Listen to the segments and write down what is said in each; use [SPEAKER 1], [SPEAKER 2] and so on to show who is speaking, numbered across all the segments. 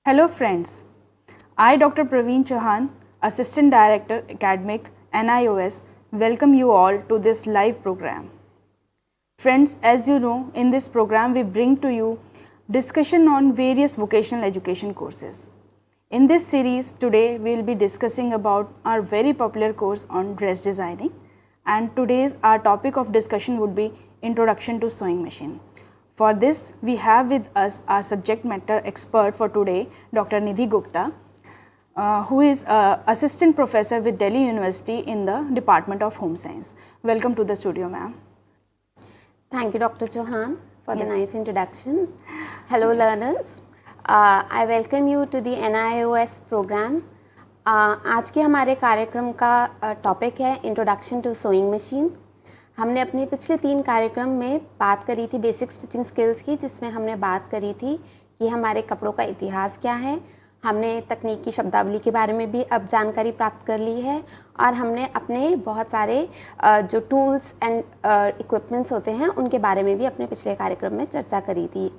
[SPEAKER 1] Hello friends, I Dr. Praveen Chauhan, Assistant Director Academic NIOS, welcome you all to this live program. Friends, as you know, in this program we bring to you discussion on various vocational education courses. In this series today we will be discussing about our very popular course on dress designing, and today's our topic of discussion would be Introduction to Sewing Machine. For this, we have with us our subject matter expert for today, Dr. Nidhi Gupta, who is Assistant Professor with Delhi University in the Department of Home Science. Welcome to the studio, ma'am.
[SPEAKER 2] Thank you, Dr. Chauhan, for the nice introduction. Hello, learners. I welcome you to the NIOS program. आज के हमारे कार्यक्रम का topic है introduction to sewing machine. हमने अपने पिछले 3 कार्यक्रम में बात करी थी बेसिक स्टिचिंग स्किल्स की, जिसमें हमने बात करी थी कि हमारे कपड़ों का इतिहास क्या है. हमने तकनीक की शब्दावली के बारे में भी अब जानकारी प्राप्त कर ली है, और हमने अपने बहुत सारे जो टूल्स एंड इक्विपमेंट्स होते हैं उनके बारे में भी अपने पिछले कार्यक्रम में चर्चा करी थी.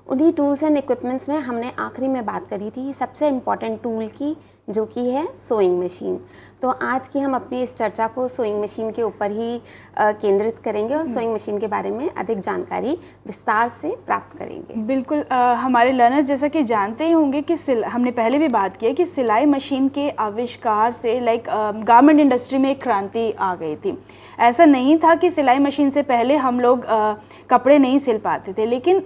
[SPEAKER 2] उन्हीं टूल्स एंड इक्विपमेंट्स में हमने आखिरी में बात करी थी सबसे इम्पॉर्टेंट टूल की, जो कि है सोइंग मशीन. तो आज की हम अपनी इस चर्चा को सोइंग मशीन के ऊपर ही केंद्रित करेंगे और सोइंग मशीन के बारे में अधिक जानकारी विस्तार से प्राप्त करेंगे.
[SPEAKER 1] बिल्कुल, हमारे लर्नर्स जैसा कि जानते ही होंगे कि हमने पहले भी बात की है कि सिलाई मशीन के आविष्कार से गारमेंट इंडस्ट्री में एक क्रांति आ गई थी. ऐसा नहीं था कि सिलाई मशीन से पहले हम लोग कपड़े नहीं सिल पाते थे, लेकिन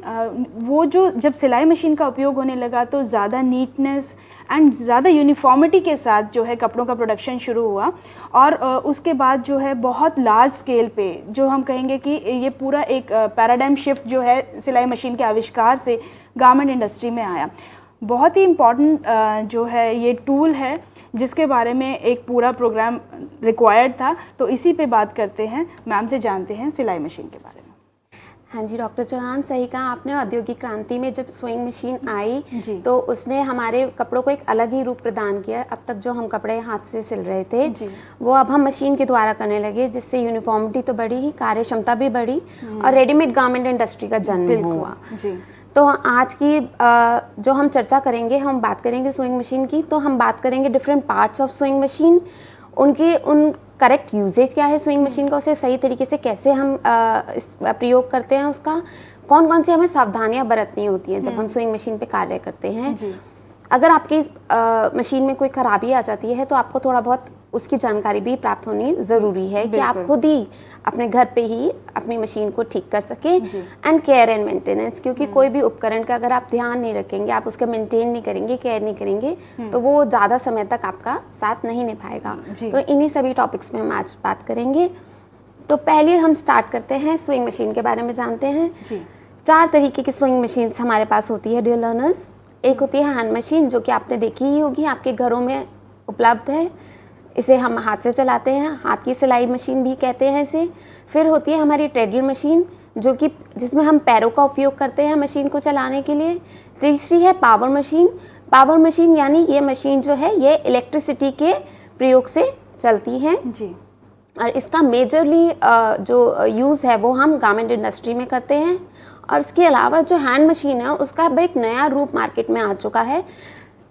[SPEAKER 1] वो जब सिलाई मशीन का उपयोग होने लगा तो ज़्यादा नीटनेस एंड ज़्यादा यूनिफॉर्मिटी के साथ जो है कपड़ों का प्रोडक्शन शुरू हुआ. और उसके बाद जो है बहुत लार्ज स्केल पे जो हम कहेंगे कि ये पूरा एक पैराडाइम शिफ्ट जो है सिलाई मशीन के आविष्कार से गारमेंट इंडस्ट्री में आया. बहुत ही इम्पॉर्टेंट जो है ये टूल है, जिसके बारे में एक पूरा प्रोग्राम रिक्वायर्ड था. तो इसी पे बात करते हैं, मैम से जानते हैं सिलाई मशीन के बारे में.
[SPEAKER 2] हाँ जी, डॉक्टर चौहान, सही कहा आपने. औद्योगिक क्रांति में जब सोइंग मशीन आई तो उसने हमारे कपड़ों को एक अलग ही रूप प्रदान किया. अब तक जो हम कपड़े हाथ से सिल रहे थे वो अब हम मशीन के द्वारा करने लगे, जिससे यूनिफॉर्मिटी तो बढ़ी ही, कार्य क्षमता भी बढ़ी और रेडीमेड गारमेंट इंडस्ट्री का जन्म हुआ. तो आज की जो हम चर्चा करेंगे, हम बात करेंगे सोइंग मशीन की. तो हम बात करेंगे different parts of sewing machine, उन करेक्ट यूजेज क्या है सोइंग मशीन का, उसे सही तरीके से कैसे हम प्रयोग करते हैं, उसका कौन कौन सी हमें सावधानियां बरतनी होती हैं जब हम सोइंग मशीन पे कार्य करते हैं. अगर आपकी मशीन में कोई खराबी आ जाती है तो आपको थोड़ा बहुत उसकी जानकारी भी प्राप्त होनी ज़रूरी है कि आप खुद ही अपने घर पे ही अपनी मशीन को ठीक कर सके. एंड केयर एंड मेंटेनेंस, क्योंकि कोई भी उपकरण का अगर आप ध्यान नहीं रखेंगे, आप उसका मेंटेन नहीं करेंगे, केयर नहीं करेंगे, तो वो ज़्यादा समय तक आपका साथ नहीं निभाएगा. तो इन्हीं सभी टॉपिक्स में हम आज बात करेंगे. तो पहले हम स्टार्ट करते हैं स्विंग मशीन के बारे में जानते हैं. 4 तरीके की स्विंग मशीन हमारे पास होती है डियर लर्नर्स. एक होती है हैंड मशीन, जो कि आपने देखी ही होगी, आपके घरों में उपलब्ध है. इसे हम हाथ से चलाते हैं, हाथ की सिलाई मशीन भी कहते हैं इसे. फिर होती है हमारी ट्रेडल मशीन, जो कि जिसमें हम पैरों का उपयोग करते हैं मशीन को चलाने के लिए. तीसरी है पावर मशीन. पावर मशीन यानी ये मशीन जो है ये इलेक्ट्रिसिटी के प्रयोग से चलती है जी. और इसका मेजरली जो यूज़ है वो हम गारमेंट इंडस्ट्री में करते हैं. और इसके अलावा जो हैंड मशीन है उसका अब एक नया रूप मार्केट में आ चुका है.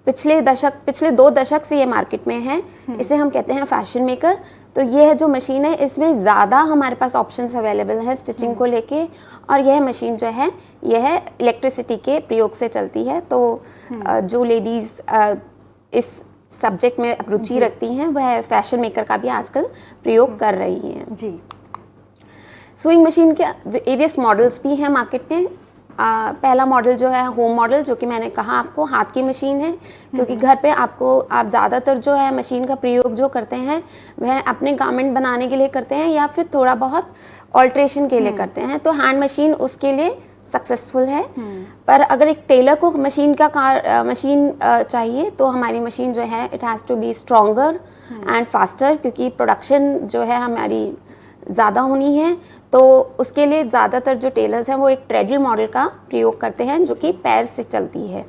[SPEAKER 2] पिछले 2 दशक से ये मार्केट में है. इसे हम कहते हैं फैशन मेकर. तो ये है जो मशीन है, इसमें ज़्यादा हमारे पास ऑप्शंस अवेलेबल हैं स्टिचिंग को लेके. और यह मशीन जो है यह इलेक्ट्रिसिटी के प्रयोग से चलती है. तो जो लेडीज़ इस सब्जेक्ट में रुचि रखती हैं वह फैशन मेकर का भी आजकल प्रयोग कर रही हैं जी. स्विंग मशीन के वेरियस मॉडल्स भी हैं मार्केट में. पहला मॉडल जो है होम मॉडल, जो कि मैंने कहा आपको हाथ की मशीन है, क्योंकि घर पे आप ज़्यादातर जो है मशीन का प्रयोग जो करते हैं वह अपने गारमेंट बनाने के लिए करते हैं या फिर थोड़ा बहुत ऑल्ट्रेशन के लिए करते हैं. तो हैंड मशीन उसके लिए सक्सेसफुल है. पर अगर एक टेलर को मशीन चाहिए तो हमारी मशीन जो है it has to be stronger and faster, क्योंकि प्रोडक्शन जो है हमारी ज़्यादा होनी है. तो उसके लिए ज़्यादातर जो टेलर्स हैं वो एक ट्रेडल मॉडल का प्रयोग करते हैं, जो कि पैर से चलती है.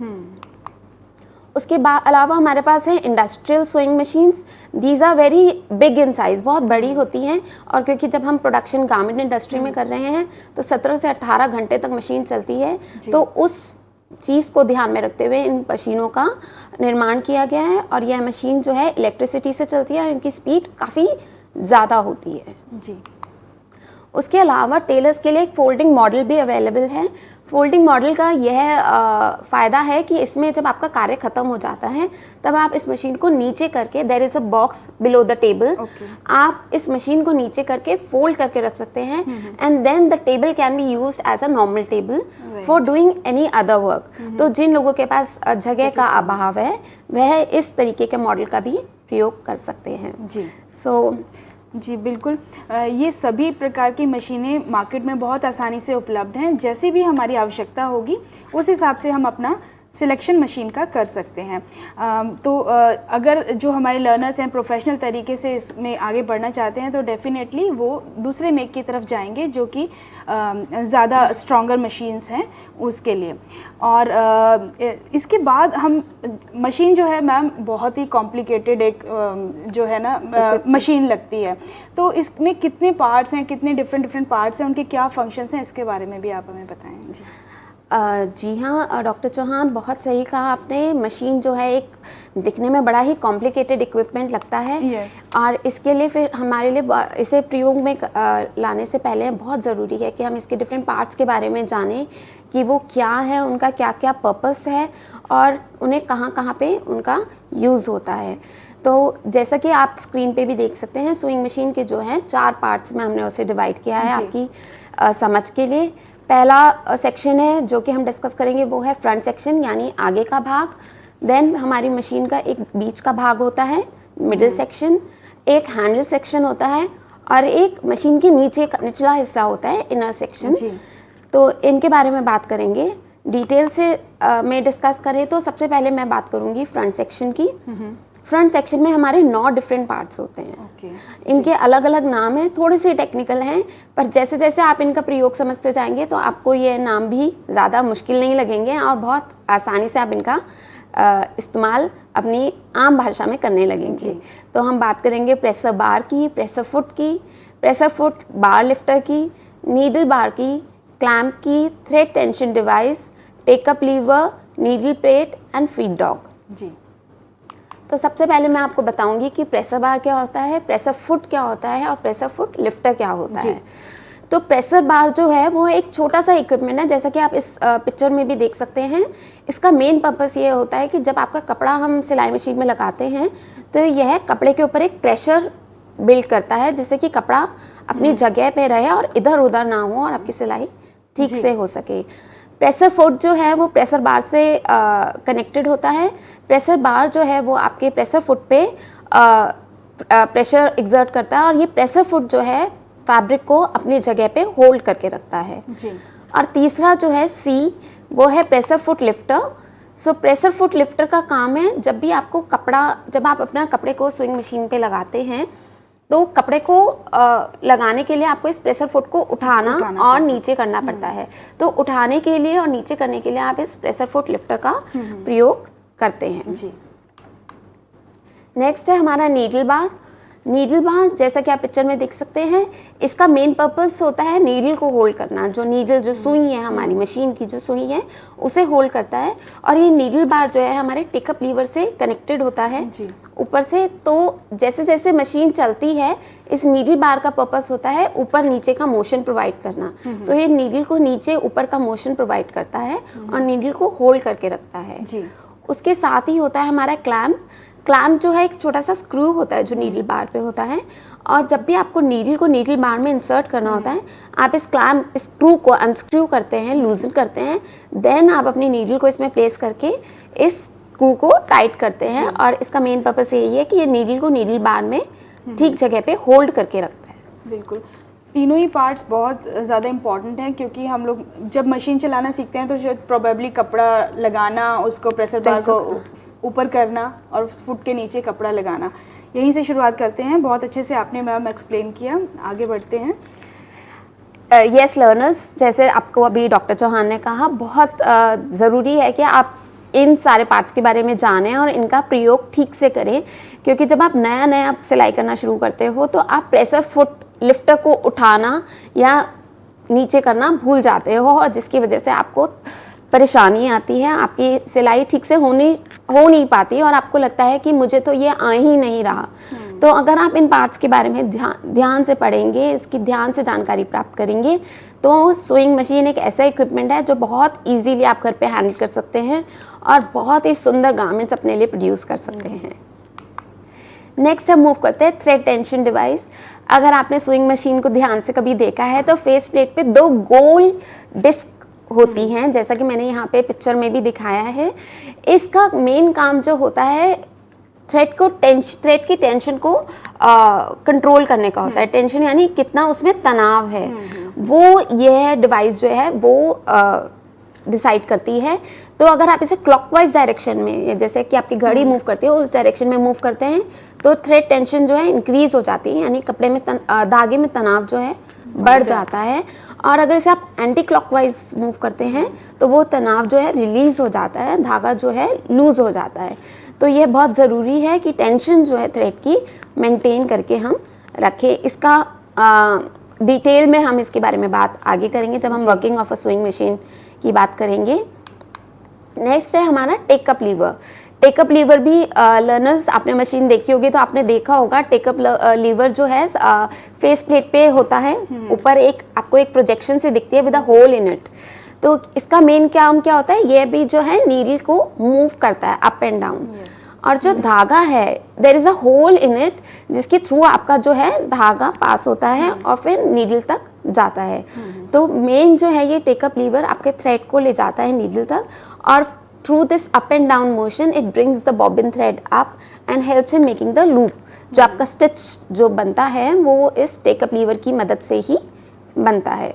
[SPEAKER 2] उसके अलावा हमारे पास है industrial sewing machines. These are very big in size, बहुत बड़ी होती हैं. और क्योंकि जब हम प्रोडक्शन गारमेंट इंडस्ट्री में कर रहे हैं तो 17 से 18 घंटे तक मशीन चलती है. तो उस चीज़ को ध्यान में रखते हुए इन मशीनों का निर्माण किया गया है। और यह मशीन जो है इलेक्ट्रिसिटी से चलती है और इनकी स्पीड काफ़ी ज़्यादा होती है
[SPEAKER 1] जी।
[SPEAKER 2] उसके अलावा टेलर्स के लिए एक फोल्डिंग मॉडल भी अवेलेबल है। फोल्डिंग मॉडल का यह फ़ायदा है कि इसमें जब आपका कार्य ख़त्म हो जाता है तब आप इस मशीन को नीचे करके, there is a box below the table, आप इस मशीन को नीचे करके फोल्ड करके रख सकते हैं and then the table can be used as a normal table for doing any other work. तो जिन लोगों के पास जगह का अभाव है वह इस तरीके के मॉडल का भी प्रयोग कर सकते हैं
[SPEAKER 1] जी। जी बिल्कुल, ये सभी प्रकार की मशीनें मार्केट में बहुत आसानी से उपलब्ध हैं। जैसी भी हमारी आवश्यकता होगी उस हिसाब से हम अपना सिलेक्शन मशीन का कर सकते हैं। तो अगर जो हमारे लर्नर्स हैं प्रोफेशनल तरीके से इसमें आगे बढ़ना चाहते हैं तो डेफिनेटली वो दूसरे मेक की तरफ जाएंगे जो कि ज़्यादा स्ट्रॉन्गर मशीन्स हैं उसके लिए। और इसके बाद हम मशीन जो है मैम बहुत ही कॉम्प्लिकेटेड एक जो है ना मशीन लगती है, तो इसमें कितने पार्ट्स हैं, कितने डिफरेंट पार्ट्स हैं, उनके क्या फंक्शंस हैं, इसके बारे में भी आप हमें बताएं। जी
[SPEAKER 2] जी हाँ डॉक्टर चौहान, बहुत सही कहा आपने। मशीन जो है एक दिखने में बड़ा ही कॉम्प्लिकेटेड इक्विपमेंट लगता है।
[SPEAKER 1] yes.
[SPEAKER 2] और इसके लिए फिर हमारे लिए इसे प्रयोग में लाने से पहले बहुत ज़रूरी है कि हम इसके डिफरेंट पार्ट्स के बारे में जानें कि वो क्या है, उनका क्या क्या पर्पस है और उन्हें कहाँ कहाँ पे उनका यूज़ होता है। तो जैसा कि आप स्क्रीन पे भी देख सकते हैं, सुइंग मशीन के जो हैं 4 पार्ट्स में हमने उसे डिवाइड किया है आपकी समझ के लिए। पहला सेक्शन है जो कि हम डिस्कस करेंगे वो है फ्रंट सेक्शन, यानी आगे का भाग। देन हमारी मशीन का एक बीच का भाग होता है मिडिल सेक्शन, एक हैंडल सेक्शन होता है और एक मशीन के नीचे का निचला हिस्सा होता है इनर सेक्शन। तो इनके बारे में बात करेंगे डिटेल से। मैं डिस्कस करें तो सबसे पहले मैं बात करूंगी फ्रंट सेक्शन की। फ्रंट सेक्शन में हमारे 9 डिफरेंट पार्ट्स होते हैं। इनके अलग अलग नाम हैं, थोड़े से टेक्निकल हैं, पर जैसे जैसे आप इनका प्रयोग समझते जाएंगे तो आपको ये नाम भी ज़्यादा मुश्किल नहीं लगेंगे और बहुत आसानी से आप इनका इस्तेमाल अपनी आम भाषा में करने लगेंगे। तो हम बात करेंगे प्रेशर बार की, प्रेशर फुट की, प्रेशर फुट बार लिफ्टर की, नीडल बार की, क्लैम्प की, thread tension device, take up lever, needle plate and feed dog.
[SPEAKER 1] जी।
[SPEAKER 2] तो सबसे पहले मैं आपको बताऊंगी कि प्रेशर बार क्या होता है, प्रेशर फुट क्या होता है और प्रेशर फुट लिफ्टर क्या होता है। तो प्रेशर बार जो है वो एक छोटा सा इक्विपमेंट है, जैसा कि आप इस पिक्चर में भी देख सकते हैं। इसका मेन पर्पस ये होता है कि जब आपका कपड़ा हम सिलाई मशीन में लगाते हैं तो यह कपड़े के ऊपर एक प्रेशर बिल्ड करता है जिससे कि कपड़ा अपनी जगह पे रहे और इधर उधर ना हो और आपकी सिलाई ठीक से हो सके। प्रेशर फुट जो है वो प्रेशर बार से कनेक्टेड होता है। प्रेशर बार जो है वो आपके प्रेशर फुट पे प्रेशर एक्सर्ट करता है और ये प्रेशर फुट जो है फैब्रिक को अपनी जगह पे होल्ड करके रखता है।
[SPEAKER 1] जी।
[SPEAKER 2] और तीसरा जो है सी, वो है pressure foot lifter. So pressure foot lifter का काम है जब भी आपको जब आप अपना कपड़े को स्विंग मशीन पे लगाते हैं तो कपड़े को लगाने के लिए आपको इस प्रेशर फुट को उठाना और नीचे करना पड़ता है। तो उठाने के लिए और नीचे करने के लिए आप इस प्रेशर फुट लिफ्टर का प्रयोग करते हैं।
[SPEAKER 1] जी।
[SPEAKER 2] नेक्स्ट है हमारा नीडल बार। नीडल बार जैसा कि आप पिक्चर में देख सकते हैं, इसका मेन पर्पस होता है नीडल को होल्ड करना। जो नीडल जो सुई है हमारी मशीन की, जो सुई है उसे होल्ड करता है। और ये नीडल बार जो है हमारे टेकअप लीवर से कनेक्टेड होता है ऊपर से। तो जैसे जैसे मशीन चलती है इस नीडल बार का पर्पस होता है ऊपर नीचे का मोशन प्रोवाइड करना। तो ये नीडल को नीचे ऊपर का मोशन प्रोवाइड करता है और नीडल को होल्ड करके रखता है। उसके साथ ही होता है हमारा क्लैम्प। क्लैम्प जो है एक छोटा सा स्क्रू होता है जो नीडल बार पे होता है, और जब भी आपको नीडल को नीडल बार में इंसर्ट करना होता है आप इस क्लैम्प स्क्रू को अनस्क्रू करते हैं, लूजन करते हैं। देन आप अपनी नीडल को इसमें प्लेस करके इस स्क्रू को टाइट करते हैं और इसका मेन पर्पस यही है कि ये नीडल को नीडल बार में ठीक जगह पे होल्ड करके रखता है।
[SPEAKER 1] बिल्कुल, तीनों ही पार्ट्स बहुत ज़्यादा इम्पॉर्टेंट हैं क्योंकि हम लोग जब मशीन चलाना सीखते हैं तो जो प्रोबेबली कपड़ा लगाना, उसको प्रेशर बार को ऊपर करना और फुट के नीचे कपड़ा लगाना, यहीं से शुरुआत करते हैं। बहुत अच्छे से आपने मैम एक्सप्लेन किया, आगे बढ़ते हैं।
[SPEAKER 2] यस लर्नर्स, जैसे आपको अभी डॉक्टर चौहान ने कहा, बहुत ज़रूरी है कि आप इन सारे पार्ट्स के बारे में जानें और इनका प्रयोग ठीक से करें, क्योंकि जब आप नया सिलाई करना शुरू करते हो तो आप प्रेशर फुट लिफ्टर को उठाना या नीचे करना भूल जाते हो और जिसकी वजह से आपको परेशानी आती है, आपकी सिलाई ठीक से हो नहीं पाती और आपको लगता है कि मुझे तो ये आ ही नहीं रहा। तो अगर आप इन पार्ट्स के बारे में ध्यान से पढ़ेंगे, इसकी ध्यान से जानकारी प्राप्त करेंगे, तो स्विंग मशीन एक ऐसा इक्विपमेंट है जो बहुत इजीली आप घर पे हैंडल कर सकते हैं और बहुत ही सुंदर गारमेंट्स अपने लिए प्रोड्यूस कर सकते हैं। नेक्स्ट हम मूव करते हैं थ्रेड टेंशन डिवाइस। अगर आपने स्विंग मशीन को ध्यान से कभी देखा है तो फेस प्लेट पे 2 गोल डिस्क होती हैं, जैसा कि मैंने यहाँ पे पिक्चर में भी दिखाया है। इसका मेन काम जो होता है थ्रेड की टेंशन को कंट्रोल करने का होता है। टेंशन यानी कितना उसमें तनाव है, वो यह डिवाइस जो है वो डिसाइड करती है। तो अगर आप इसे क्लॉकवाइज डायरेक्शन में, जैसे कि आपकी घड़ी मूव करती है उस डायरेक्शन में मूव करते हैं, तो थ्रेड टेंशन जो है इंक्रीज हो जाती है, यानी कपड़े में धागे में तनाव जो है बढ़ जाता है। और अगर इसे आप एंटी क्लॉकवाइज मूव करते हैं तो वो तनाव जो है रिलीज हो जाता है, धागा जो है लूज हो जाता है। तो ये बहुत ज़रूरी है कि टेंशन जो है थ्रेड की मेंटेन करके हम रखें। इसका डिटेल में हम इसके बारे में बात आगे करेंगे जब हम working of a sewing machine की बात करेंगे। नेक्स्ट है हमारा टेकअप लीवर। टेकअप लीवर भी लर्नर्स, आपने मशीन देखी होगी तो आपने देखा होगा टेकअप लीवर जो है फेस प्लेट पे होता है, ऊपर आपको एक प्रोजेक्शन से दिखती है with a hole in it. तो इसका मेन काम क्या होता है, ये भी जो है नीडल को मूव करता है अप एंड डाउन। और जो धागा है, there is a hole in it जिसके थ्रू आपका जो है धागा पास होता है और फिर नीडल तक जाता है। तो मेन जो है ये टेकअप लीवर आपके थ्रेड को ले जाता है नीडल तक, और through this up and down motion it brings the bobbin thread up and helps in making the loop. जो आपका स्टिच जो बनता है वो इस टेकअप लीवर की मदद से ही बनता है।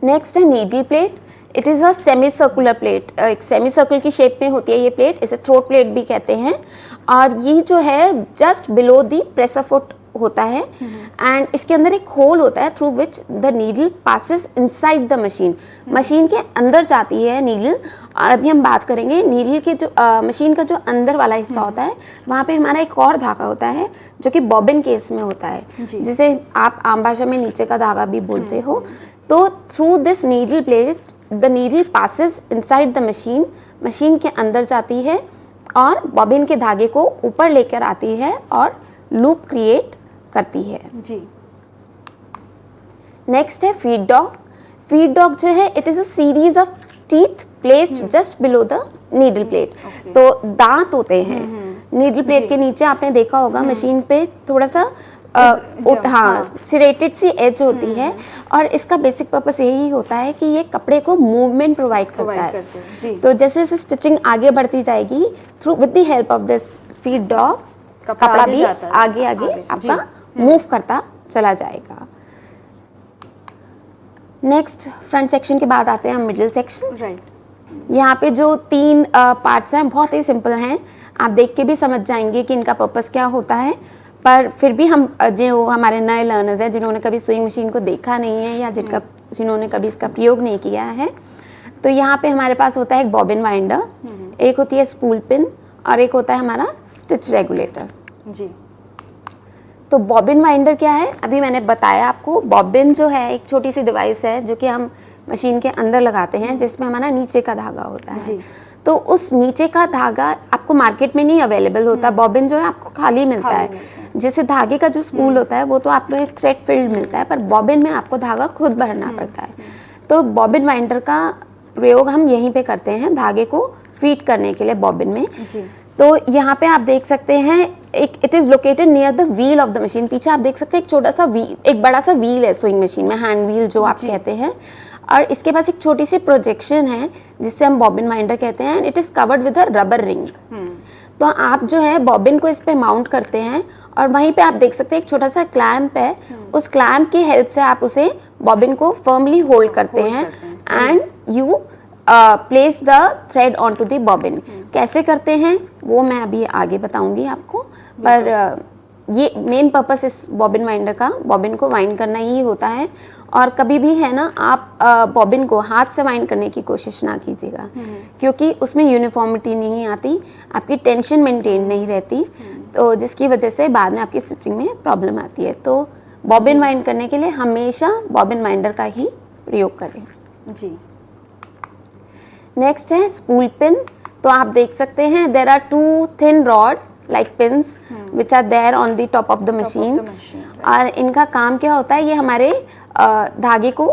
[SPEAKER 2] नेक्स्ट है needle plate. It is a semi circular plate, एक सेमी सर्कल की शेप में होती है ये प्लेट, इसे थ्रोट प्लेट भी कहते हैं। और ये जो है just below the presser foot होता है एंड इसके अंदर एक होल होता है through which the needle passes inside the machine. Machine के अंदर जाती है नीडल। और अभी हम बात करेंगे नीडल के जो मशीन का जो अंदर वाला हिस्सा होता है, वहाँ पे हमारा एक और धागा होता है जो कि बॉबिन केस में होता है, जिसे आप आम भाषा में नीचे का धागा भी बोलते हो। तो through this needle plate the needle passes inside the machine, machine के अंदर जाती है और बॉबिन के धागे को ऊपर लेकर आती है और लूप क्रिएट करती है।
[SPEAKER 1] जी।
[SPEAKER 2] नेक्स्ट है फीड डॉग। फीड डॉग जो है it is a series of teeth placed just below the needle plate. तो दांत होते हैं नीडल प्लेट के नीचे, आपने देखा होगा मशीन पे थोड़ा सा सिरेटेड सी एज होती है। और इसका बेसिक पर्पस यही होता है कि ये कपड़े को मूवमेंट प्रोवाइड करता है। तो जैसे जैसे स्टिचिंग आगे बढ़ती जाएगी through with the help of this feed dog, कपड़ा भी आगे आगे आपका मूव करता चला जाएगा। नेक्स्ट फ्रंट सेक्शन के बाद आते हैं हम मिडिल सेक्शन।
[SPEAKER 1] राइट।
[SPEAKER 2] यहाँ पे जो 3 पार्ट्स हैं बहुत ही सिंपल हैं, आप देख के भी समझ जाएंगे कि इनका पर्पस क्या होता है। पर फिर भी हम जो हमारे नए लर्नर्स हैं जिन्होंने कभी स्विंग मशीन को देखा नहीं है या जिन्होंने कभी इसका प्रयोग नहीं किया है, तो यहाँ पे हमारे पास होता है एक बॉबिन वाइंडर, एक होती है स्पूल पिन और एक होता है हमारा स्टिच रेगुलेटर।
[SPEAKER 1] जी।
[SPEAKER 2] तो बॉबिन वाइंडर क्या है, अभी मैंने बताया आपको। बॉबिन जो है एक छोटी सी डिवाइस है जो कि हम मशीन के अंदर लगाते हैं, जिसमें हमारा नीचे का धागा होता है। जी। तो उस नीचे का धागा आपको मार्केट में नहीं अवेलेबल होता, बॉबिन जो है आपको खाली मिलता है। जैसे धागे का जो स्पूल होता है वो तो आपको थ्रेड फिल्ड मिलता है, पर बॉबिन में आपको धागा खुद भरना पड़ता है। तो बॉबिन वाइंडर का प्रयोग हम यहीं पे करते हैं धागे को फीड करने के लिए बॉबिन में। जी। तो यहाँ पे आप देख सकते हैं it is located near the wheel of the machine. पीछे आप देख सकते हैं एक छोटा सा व्हील, एक बड़ा सा व्हील है स्विंग मशीन में, हैंड व्हील जो आप कहते हैं। और इसके पास एक छोटी सी प्रोजेक्शन है जिससे हम बॉबिन वाइंडर कहते हैं। It is covered with a rubber ring. तो आप जो है बॉबिन को इस पे माउंट करते हैं और वहीं पे आप देख सकते हैं एक छोटा सा क्लैंप है। उस क्लैंप की हेल्प से आप उसे बॉबिन को फर्मली होल्ड करते हैं and you place the thread on to the bobbin. कैसे करते हैं वो मैं अभी आगे बताऊंगी आपको, पर ये मेन पर्पस इस बॉबिन वाइंडर का बॉबिन को वाइंड करना ही होता है। और कभी भी है ना आप बॉबिन को हाथ से वाइंड करने की कोशिश ना कीजिएगा, क्योंकि उसमें यूनिफॉर्मिटी नहीं आती, आपकी टेंशन मेंटेन नहीं रहती, तो जिसकी वजह से बाद में आपकी स्टिचिंग में प्रॉब्लम आती है। तो बॉबिन वाइंड करने के लिए हमेशा बॉबिन वाइंडर का ही प्रयोग करें।
[SPEAKER 1] जी।
[SPEAKER 2] नेक्स्ट है स्पूल पिन। तो आप देख सकते हैं there are 2 thin rod like pins which are there on the top of the machine. और इनका काम क्या होता है, ये हमारे धागे को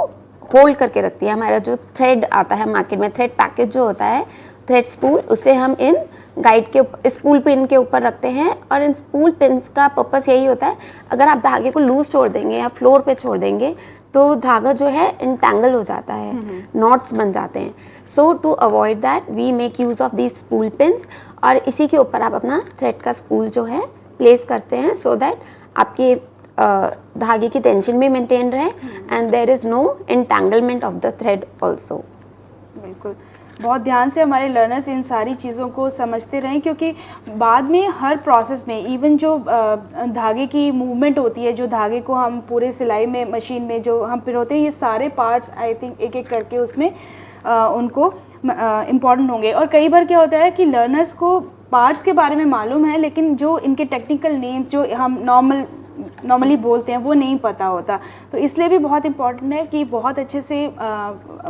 [SPEAKER 2] होल्ड करके रखती है। हमारा जो थ्रेड आता है मार्केट में, थ्रेड पैकेज जो होता है, थ्रेड स्पूल, उसे हम इन गाइड के स्पूल पिन के ऊपर रखते हैं। और इन स्पूल पिन्स का पर्पस यही होता है, अगर आप धागे को लूज छोड़ देंगे या फ्लोर पे छोड़ देंगे तो धागा जो है इंटैंगल हो जाता है, नॉट्स बन जाते हैं। So to avoid that we make use of these spool pins. और इसी के ऊपर आप अपना थ्रेड का स्पूल जो है प्लेस करते हैं सो दैट आपके धागे की टेंशन भी मेंटेन रहे and there is no entanglement of the thread also.
[SPEAKER 1] बिल्कुल, बहुत ध्यान से हमारे लर्नर्स इन सारी चीज़ों को समझते रहें, क्योंकि बाद में हर प्रोसेस में इवन जो धागे की मूवमेंट होती है, जो धागे को हम पूरे सिलाई में मशीन में जो हम पिरोते हैं, ये सारे पार्ट्स आई थिंक एक एक करके उसमें उनको इम्पॉर्टेंट होंगे। और कई बार क्या होता है कि लर्नर्स को पार्ट्स के बारे में मालूम है लेकिन जो इनके टेक्निकल नेम्स जो हम नॉर्मली बोलते हैं वो नहीं पता होता। तो इसलिए भी बहुत इम्पॉर्टेंट है कि बहुत अच्छे से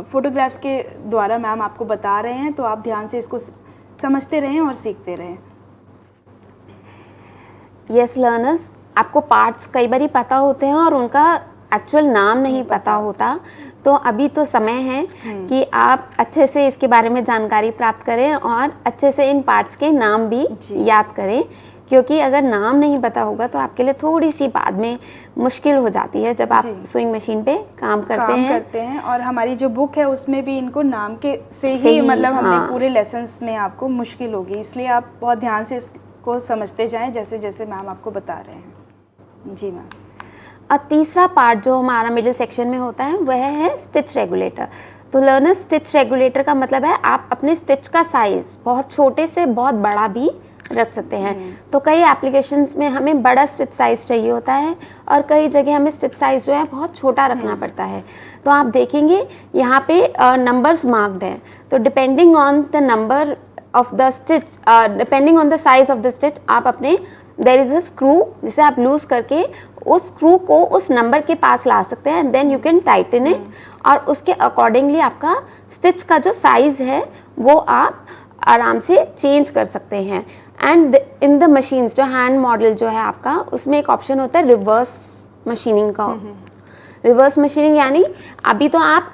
[SPEAKER 1] फोटोग्राफ्स के द्वारा मैम आपको बता रहे हैं, तो आप ध्यान से इसको समझते रहें और सीखते रहें।
[SPEAKER 2] यस लर्नर्स, आपको पार्ट्स कई बार ही पता होते हैं और उनका एक्चुअल नाम नहीं पता होता, तो अभी तो समय है कि आप अच्छे से इसके बारे में जानकारी प्राप्त करें और अच्छे से इन पार्ट्स के नाम भी याद करें, क्योंकि अगर नाम नहीं पता होगा तो आपके लिए थोड़ी सी बाद में मुश्किल हो जाती है जब आप स्विंग मशीन पे काम करते हैं।
[SPEAKER 1] और हमारी जो बुक है उसमें भी इनको नाम के से ही मतलब हमने पूरे लेसन्स में आपको मुश्किल होगी, इसलिए आप बहुत ध्यान से इसको समझते जाएं जैसे जैसे मैम आपको बता रहे हैं। जी मैम।
[SPEAKER 2] और तीसरा पार्ट जो हमारा मिडिल सेक्शन में होता है वह है स्टिच रेगुलेटर। तो लर्नर, स्टिच रेगुलेटर का मतलब है आप अपने स्टिच का साइज़ बहुत छोटे से बहुत बड़ा भी रख सकते हैं। तो कई एप्लीकेशंस में हमें बड़ा स्टिच साइज़ चाहिए होता है और कई जगह हमें स्टिच साइज़ जो है बहुत छोटा रखना पड़ता है। तो आप देखेंगे यहाँ पे नंबर्स मार्क्ड हैं, तो depending on the number of the stitch, depending on the size of the stitch, आप अपने देयर इज़ अ स्क्रू जिसे आप लूज करके उस स्क्रू को उस नंबर के पास ला सकते हैं, then you can tighten it और उसके अकॉर्डिंगली आपका स्टिच का जो साइज़ है वो आप आराम से चेंज कर सकते हैं। एंड इन द मशीन्स, जो हैंड मॉडल जो है आपका, उसमें एक ऑप्शन होता है रिवर्स मशीनिंग का। रिवर्स मशीनिंग यानी अभी तो आप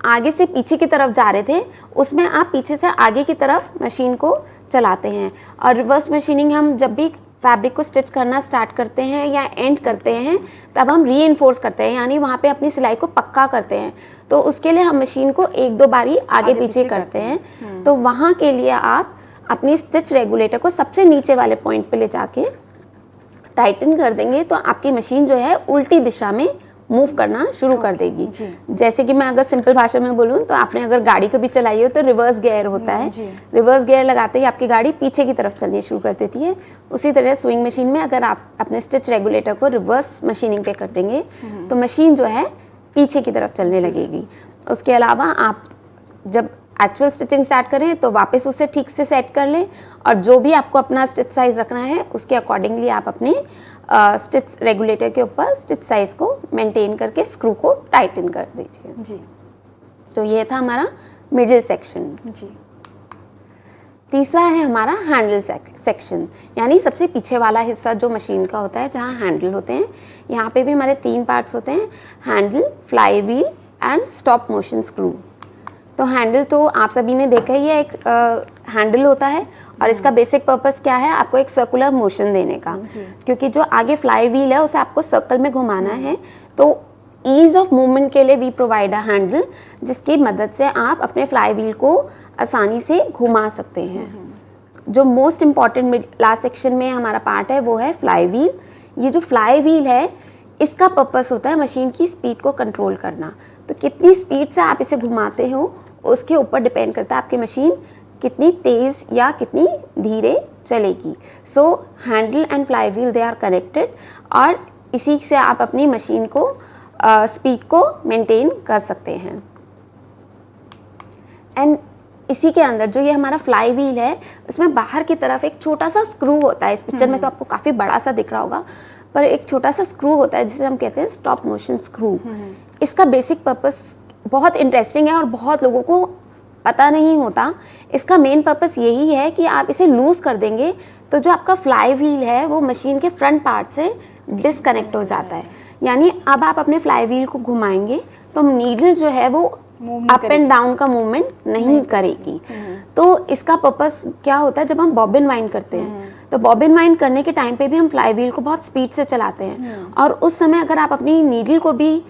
[SPEAKER 2] आगे से पीछे की तरफ जा रहे थे, उसमें आप पीछे से आगे की तरफ मशीन को चलाते हैं। और रिवर्स मशीनिंग हम जब भी फैब्रिक को स्टिच करना स्टार्ट करते हैं या एंड करते हैं तब हम रीइंफोर्स करते हैं, यानी वहाँ पे अपनी सिलाई को पक्का करते हैं। तो उसके लिए हम मशीन को एक दो बारी आगे पीछे करते हैं। तो वहाँ के लिए आप अपनी स्टिच रेगुलेटर को सबसे नीचे वाले पॉइंट पे ले जाके टाइटन कर देंगे तो आपकी मशीन जो है उल्टी दिशा में मूव करना शुरू कर देगी। जैसे कि मैं अगर सिंपल भाषा में बोलूँ तो आपने अगर गाड़ी कभी चलाई हो तो रिवर्स गियर होता है, रिवर्स गियर लगाते ही आपकी गाड़ी पीछे की तरफ चलनी शुरू कर देती है। उसी तरह स्विंग मशीन में अगर आप अपने स्टिच रेगुलेटर को रिवर्स मशीनिंग पे कर देंगे तो मशीन जो है पीछे की तरफ चलने लगेगी। उसके अलावा आप जब एक्चुअल स्टिचिंग स्टार्ट करें तो वापस उसे ठीक से सेट कर लें और जो भी आपको अपना स्टिच साइज़ रखना है उसके अकॉर्डिंगली आप अपने स्टिच रेगुलेटर के ऊपर स्टिच साइज़ को मेंटेन करके स्क्रू को टाइटन कर दीजिए।
[SPEAKER 1] जी।
[SPEAKER 2] तो ये था हमारा मिडिल सेक्शन।
[SPEAKER 1] जी।
[SPEAKER 2] तीसरा है हमारा हैंडल सेक्शन, यानी सबसे पीछे वाला हिस्सा जो मशीन का होता है जहाँ हैंडल होते हैं। यहाँ पे भी हमारे 3 पार्ट्स होते हैं, handle, fly wheel and stop motion screw. तो हैंडल तो आप सभी ने देखा ही है, एक हैंडल होता है और इसका बेसिक पर्पस क्या है, आपको एक सर्कुलर मोशन देने का, क्योंकि जो आगे फ्लाई व्हील है उसे आपको सर्कल में घुमाना है। तो ईज ऑफ मूवमेंट के लिए वी प्रोवाइड अ हैंडल जिसकी मदद से आप अपने फ्लाई व्हील को आसानी से घुमा सकते हैं। जो मोस्ट इम्पॉर्टेंट लास्ट सेक्शन में हमारा पार्ट है वो है फ्लाई व्हील। ये जो फ्लाई व्हील है इसका पर्पस होता है मशीन की स्पीड को कंट्रोल करना। तो कितनी स्पीड से आप इसे घुमाते हो उसके ऊपर डिपेंड करता है आपकी मशीन कितनी तेज़ या कितनी धीरे चलेगी। So handle and flywheel they are connected और इसी से आप अपनी मशीन को स्पीड को मेंटेन कर सकते हैं। एंड इसी के अंदर जो ये हमारा फ्लाई व्हील है उसमें बाहर की तरफ एक छोटा सा स्क्रू होता है। इस पिक्चर में तो आपको काफ़ी बड़ा सा दिख रहा होगा, पर एक छोटा सा स्क्रू होता है जिसे हम कहते हैं स्टॉप मोशन स्क्रू। इसका बेसिक पर्पस बहुत इंटरेस्टिंग है और बहुत लोगों को पता नहीं होता। इसका मेन पर्पस यही है कि आप इसे लूज़ कर देंगे तो जो आपका फ्लाई व्हील है वो मशीन के फ्रंट पार्ट से डिसकनेक्ट हो जाता है। यानी अब आप अपने फ्लाई व्हील को घुमाएंगे तो नीडल जो है वो अप एंड डाउन का मूवमेंट नहीं करेगी। तो इसका पर्पस क्या होता है, जब हम बॉबिन वाइंड करते हैं तो बॉबिन वाइंड करने के टाइम पे भी हम फ्लाई व्हील को बहुत स्पीड से चलाते हैं, और उस समय अगर आप अपनी नीडल को भी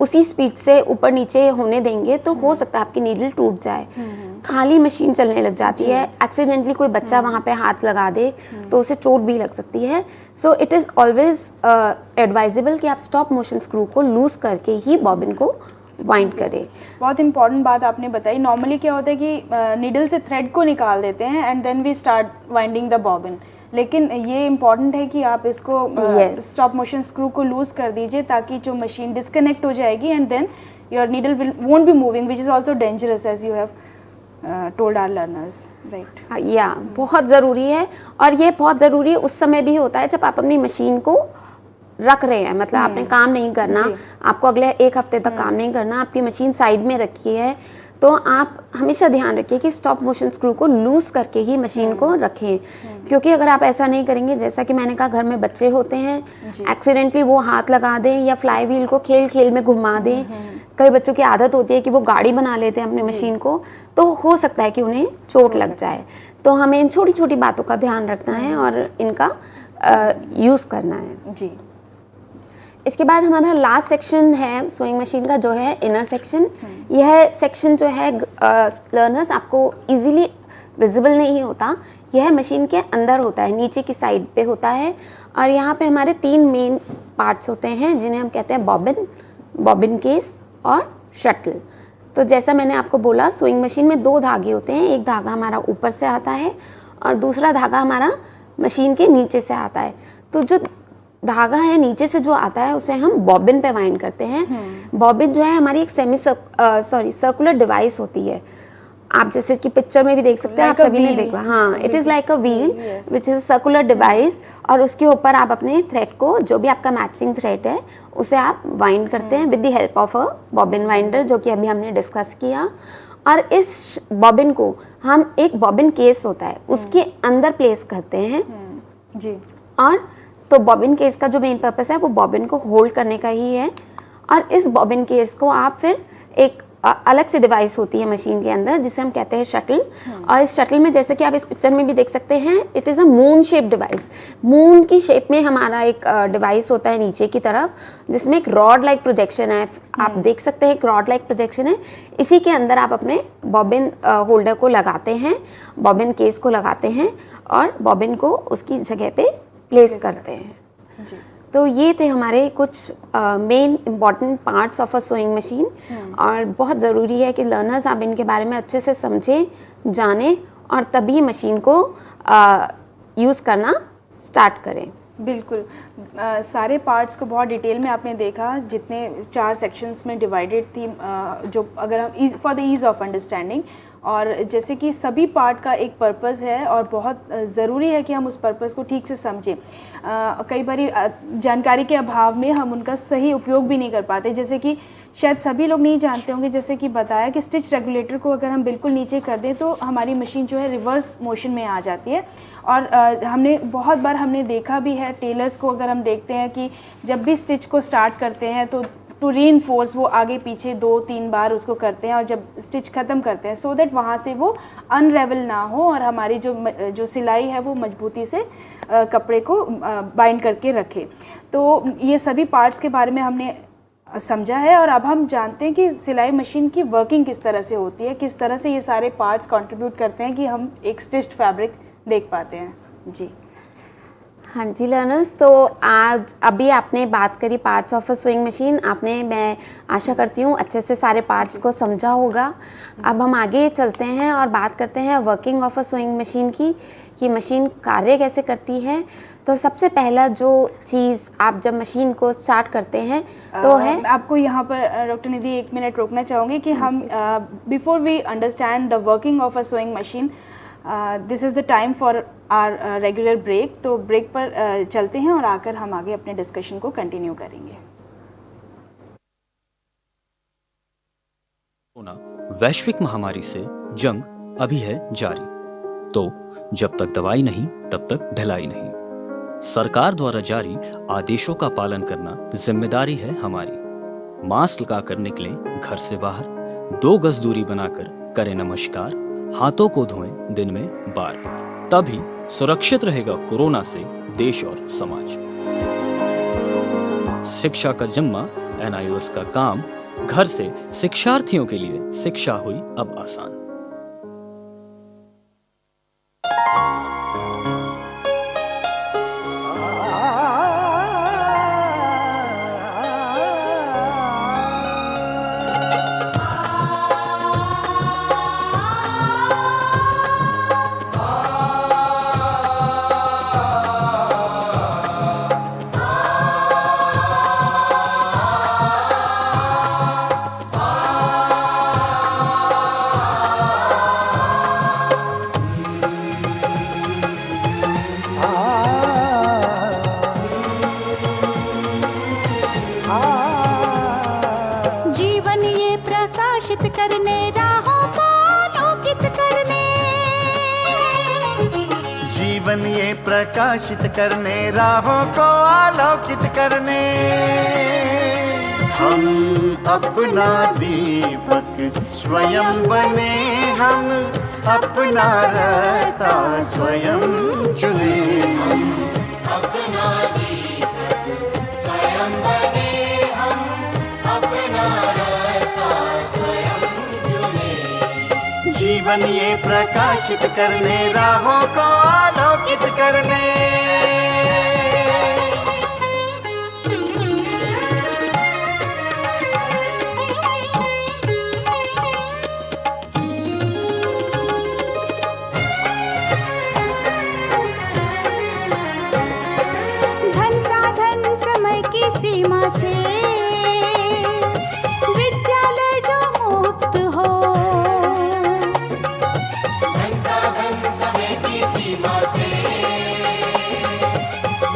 [SPEAKER 2] उसी स्पीड से ऊपर नीचे होने देंगे तो हो सकता है आपकी नीडल टूट जाए। खाली मशीन चलने लग जाती है, एक्सीडेंटली कोई बच्चा वहाँ पे हाथ लगा दे तो उसे चोट भी लग सकती है। So it is always advisable कि आप स्टॉप मोशन स्क्रू को लूज करके ही बॉबिन को वाइंड करें।
[SPEAKER 1] बहुत इंपॉर्टेंट बात आपने बताई। नॉर्मली क्या होता है कि नीडल से थ्रेड को निकाल देते हैं and then we start winding the bobbin, लेकिन ये इम्पॉर्टेंट है कि आप इसको स्टॉप मोशन स्क्रू को लूज कर दीजिए ताकि जो मशीन डिस्कनेक्ट हो जाएगी and then your needle won't be moving, which is also dangerous as you have told our learners, right.
[SPEAKER 2] या बहुत ज़रूरी है, और ये बहुत ज़रूरी उस समय भी होता है जब आप अपनी मशीन को रख रहे हैं, मतलब आपने काम नहीं करना, आपको अगले 1 हफ्ते तक काम नहीं करना, आपकी मशीन साइड में रखी है, तो आप हमेशा ध्यान रखिए कि स्टॉप मोशन स्क्रू को लूज करके ही मशीन को रखें। क्योंकि अगर आप ऐसा नहीं करेंगे, जैसा कि मैंने कहा घर में बच्चे होते हैं, एक्सीडेंटली वो हाथ लगा दें या फ्लाई व्हील को खेल खेल में घुमा दें। कई बच्चों की आदत होती है कि वो गाड़ी बना लेते हैं अपनी मशीन को, तो हो सकता है कि उन्हें चोट लग जाए। तो हमें इन छोटी छोटी बातों का ध्यान रखना है और इनका यूज़ करना है जी। इसके बाद हमारा लास्ट सेक्शन है सोइंग मशीन का, जो है इनर सेक्शन। यह सेक्शन जो है लर्नर्स आपको इजीली विजिबल नहीं होता, यह मशीन के अंदर होता है, नीचे की साइड पे होता है। और यहाँ पे हमारे 3 मेन पार्ट्स होते हैं जिन्हें हम कहते हैं बॉबिन, बॉबिन केस और शटल। तो जैसा मैंने आपको बोला, सोइंग मशीन में 2 धागे होते हैं, एक धागा हमारा ऊपर से आता है और दूसरा धागा हमारा मशीन के नीचे से आता है। तो जो धागा है नीचे से जो आता है उसे हम बॉबिन पे वाइंड करते हैं। बॉबिन जो है हमारी एक सर्कुलर डिवाइस होती है, आप जैसे कि पिक्चर में भी देख सकते हैं, आप सभी ने देखा, हाँ, it is like a wheel which is circular device, और उसके ऊपर आप अपने थ्रेड को, जो भी आपका मैचिंग थ्रेड है, उसे आप वाइंड करते हैं with the help of a bobbin winder, जो कि अभी हमने डिस्कस किया। और इस बॉबिन को हम, एक बॉबिन केस होता है उसके अंदर प्लेस करते हैं जी। और तो बॉबिन केस का जो मेन पर्पस है वो बॉबिन को होल्ड करने का ही है। और इस बॉबिन केस को आप फिर एक अलग से डिवाइस होती है मशीन के अंदर जिसे हम कहते हैं शटल। और इस शटल में, जैसे कि आप इस पिक्चर में भी देख सकते हैं, it is a moon shape device. Moon की शेप में हमारा एक डिवाइस होता है नीचे की तरफ, जिसमें एक रॉड लाइक प्रोजेक्शन है, आप देख सकते हैं एक रॉड लाइक प्रोजेक्शन है। इसी के अंदर आप अपने बॉबिन होल्डर को लगाते हैं, बॉबिन केस को लगाते हैं और बॉबिन को उसकी जगह पे प्लेस करते हैं जी। तो ये थे हमारे कुछ main important parts of a sewing machine, और बहुत ज़रूरी है कि लर्नर्स आप इनके बारे में अच्छे से समझें, जानें, और तभी मशीन को यूज़ करना स्टार्ट करें।
[SPEAKER 1] बिल्कुल, सारे पार्ट्स को बहुत डिटेल में आपने देखा, जितने 4 सेक्शंस में डिवाइडेड थी, जो अगर हम for the ease of understanding, और जैसे कि सभी पार्ट का एक पर्पस है और बहुत ज़रूरी है कि हम उस पर्पस को ठीक से समझें। कई बारी जानकारी के अभाव में हम उनका सही उपयोग भी नहीं कर पाते। जैसे कि शायद सभी लोग नहीं जानते होंगे, जैसे कि बताया कि स्टिच रेगुलेटर को अगर हम बिल्कुल नीचे कर दें तो हमारी मशीन जो है रिवर्स मोशन में आ जाती है। और हमने बहुत बार देखा भी है, टेलर्स को अगर हम देखते हैं कि जब भी स्टिच को स्टार्ट करते हैं तो टू रीइंफोर्स वो आगे पीछे 2-3 बार उसको करते हैं, और जब स्टिच ख़त्म करते हैं सो दैट वहाँ से वो अनरेवल ना हो और हमारी जो सिलाई है वो मजबूती से कपड़े को बाइंड करके रखे। तो ये सभी पार्ट्स के बारे में हमने समझा है, और अब हम जानते हैं कि सिलाई मशीन की वर्किंग किस तरह से होती है, किस तरह से ये सारे पार्ट्स कंट्रीब्यूट करते हैं कि हम एक स्टिच्ड फैब्रिक देख पाते हैं जी।
[SPEAKER 2] हाँ जी लर्नर्स, तो आज अभी आपने बात करी parts of a sewing machine, आपने, मैं आशा करती हूँ, अच्छे से सारे पार्ट्स को समझा होगा। अब हम आगे चलते हैं और बात करते हैं working of a sewing machine की, कि मशीन कार्य कैसे करती है। तो सबसे पहला जो चीज़ आप जब मशीन को स्टार्ट करते हैं तो है,
[SPEAKER 1] आपको यहाँ पर डॉक्टर निधि 1 मिनट रोकना चाहूँगी कि हम before we understand the working of a sewing machine, this is the time for our regular break. तो ब्रेक पर चलते हैं और आकर हम आगे अपने डिस्कशन को कंटिन्यू करेंगे।
[SPEAKER 3] वैश्विक महामारी से जंग अभी है जारी, तो जब तक दवाई नहीं तब तक ढलाई नहीं। सरकार द्वारा जारी आदेशों का पालन करना जिम्मेदारी है हमारी। मास्क लगाकर निकलें घर से बाहर, 2 गज दूरी बनाकर करें नमस्कार, हाथों को धोएं दिन में बार बार, तभी सुरक्षित रहेगा कोरोना से देश और समाज। शिक्षा का जिम्मा NIOS का काम, घर से शिक्षार्थियों के लिए शिक्षा हुई अब आसान।
[SPEAKER 4] जीवन ये प्रकाशित करने, राहों को आलोकित करने,
[SPEAKER 5] जीवन ये प्रकाशित करने, राहों को आलोकित करने, हम अपना दीपक स्वयं बने, हम अपना रास्ता स्वयं चुने, हम अपना दीपक स्वयं बने, हम अपना रास्ता स्वयं चुने। जीवन ये प्रकाशित करने, राहों को आलोकित करने।
[SPEAKER 4] धन साधन समय की सीमा से विद्यालय जो मुक्त हो, धन साधन समय की सीमा से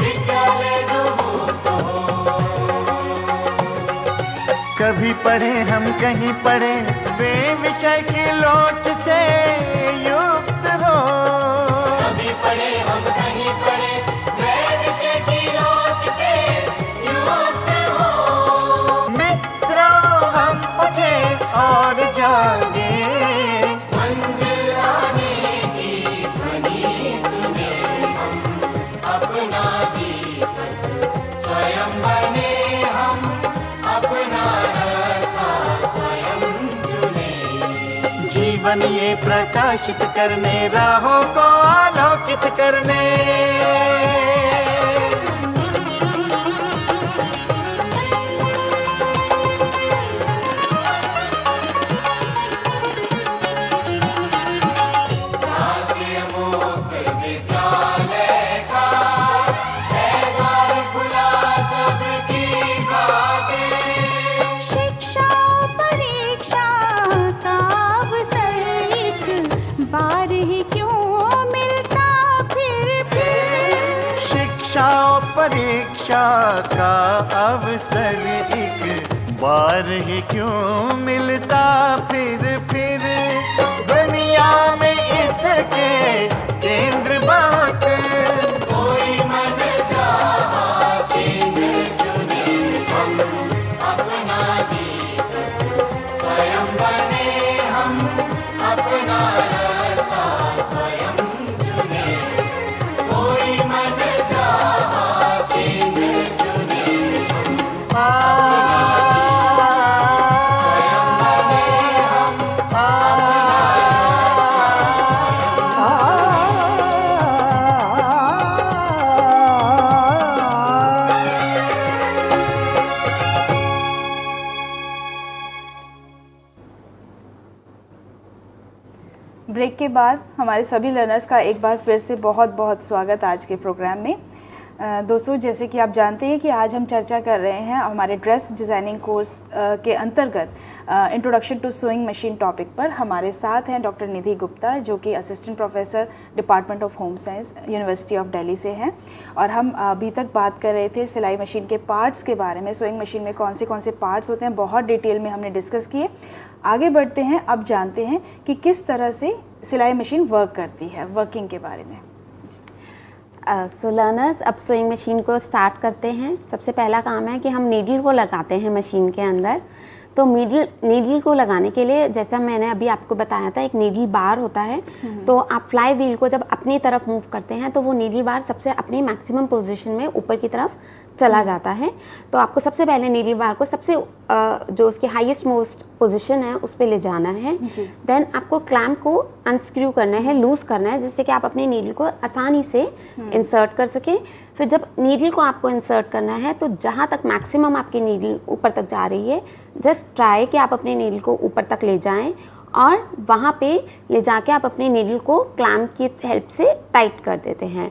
[SPEAKER 4] विद्यालय जो मुक्त हो।
[SPEAKER 5] कभी पढ़े हम कहीं पढ़े, वे विषय की लोच से युक्त हो,
[SPEAKER 4] कभी पढ़े हम कहीं पढ़े, वे विषय की लोच से युक्त हो।
[SPEAKER 5] मित्रों हम उठे और जागे,
[SPEAKER 4] मंजिल आने की ध्वनि सुने, हम अपना दीपक स्वयं बने, हम अपना रास्ता स्वयं चुने।
[SPEAKER 5] जीवन ये प्रकाशित करने, राहों को आलोकित करने।
[SPEAKER 4] राष्ट्रीय मुक्त विद्यालय का है द्वार खुला सबकी खातिर। शिक्षा परीक्षा का अवसर एक बार ही क्यों मिलता फिर।
[SPEAKER 5] शिक्षा और परीक्षा का अवसर एक बार ही क्यों मिलता फिर। दुनिया में इसके केंद्र बात,
[SPEAKER 4] कोई मन चाहा केंद्र चुने, हम अपना दीपक स्वयं बने, हम अपना रास्ता स्वयं चुने। कोई मन चाहा केंद्र चुने, स्वयं बने, हम
[SPEAKER 1] ब्रेक के बाद हमारे सभी लर्नर्स का एक बार फिर से बहुत बहुत स्वागत आज के प्रोग्राम में। दोस्तों, जैसे कि आप जानते हैं कि आज हम चर्चा कर रहे हैं हमारे ड्रेस डिज़ाइनिंग कोर्स के अंतर्गत introduction to sewing machine topic पर। हमारे साथ हैं डॉक्टर निधि गुप्ता, जो कि assistant professor department of home science, university of Delhi से हैं। और हम अभी तक बात कर रहे थे सिलाई मशीन के पार्ट्स के बारे में, सोइंग मशीन में कौन से पार्ट्स होते हैं, बहुत डिटेल में हमने डिस्कस किए। आगे बढ़ते हैं, अब जानते हैं कि किस तरह से सिलाई मशीन वर्क करती है, वर्किंग के बारे में।
[SPEAKER 2] सो लर्नर्स, अब सोइंग मशीन को स्टार्ट करते हैं। सबसे पहला काम है कि हम नीडल को लगाते हैं मशीन के अंदर। तो नीडल को लगाने के लिए, जैसा मैंने अभी आपको बताया था, एक नीडल बार होता है। तो आप फ्लाई व्हील को जब अपनी तरफ मूव करते हैं तो वो नीडल बार सबसे अपनी मैक्सिमम पोजीशन में ऊपर की तरफ चला जाता है। तो आपको सबसे पहले नीडल बार को सबसे जो उसकी हाईएस्ट मोस्ट पोजीशन है उस पर ले जाना है। देन आपको क्लैंप को अनस्क्रू करना है, लूज करना है, जिससे कि आप अपनी नीडल को आसानी से इंसर्ट कर सकें। फिर जब नीडल को आपको इंसर्ट करना है तो जहाँ तक मैक्सिमम आपकी नीडल ऊपर तक जा रही है, जस्ट ट्राई कि आप अपनी नीडल को ऊपर तक ले जाएं और वहाँ पे ले जाके आप अपनी नीडल को क्लैंप की हेल्प से टाइट कर देते हैं।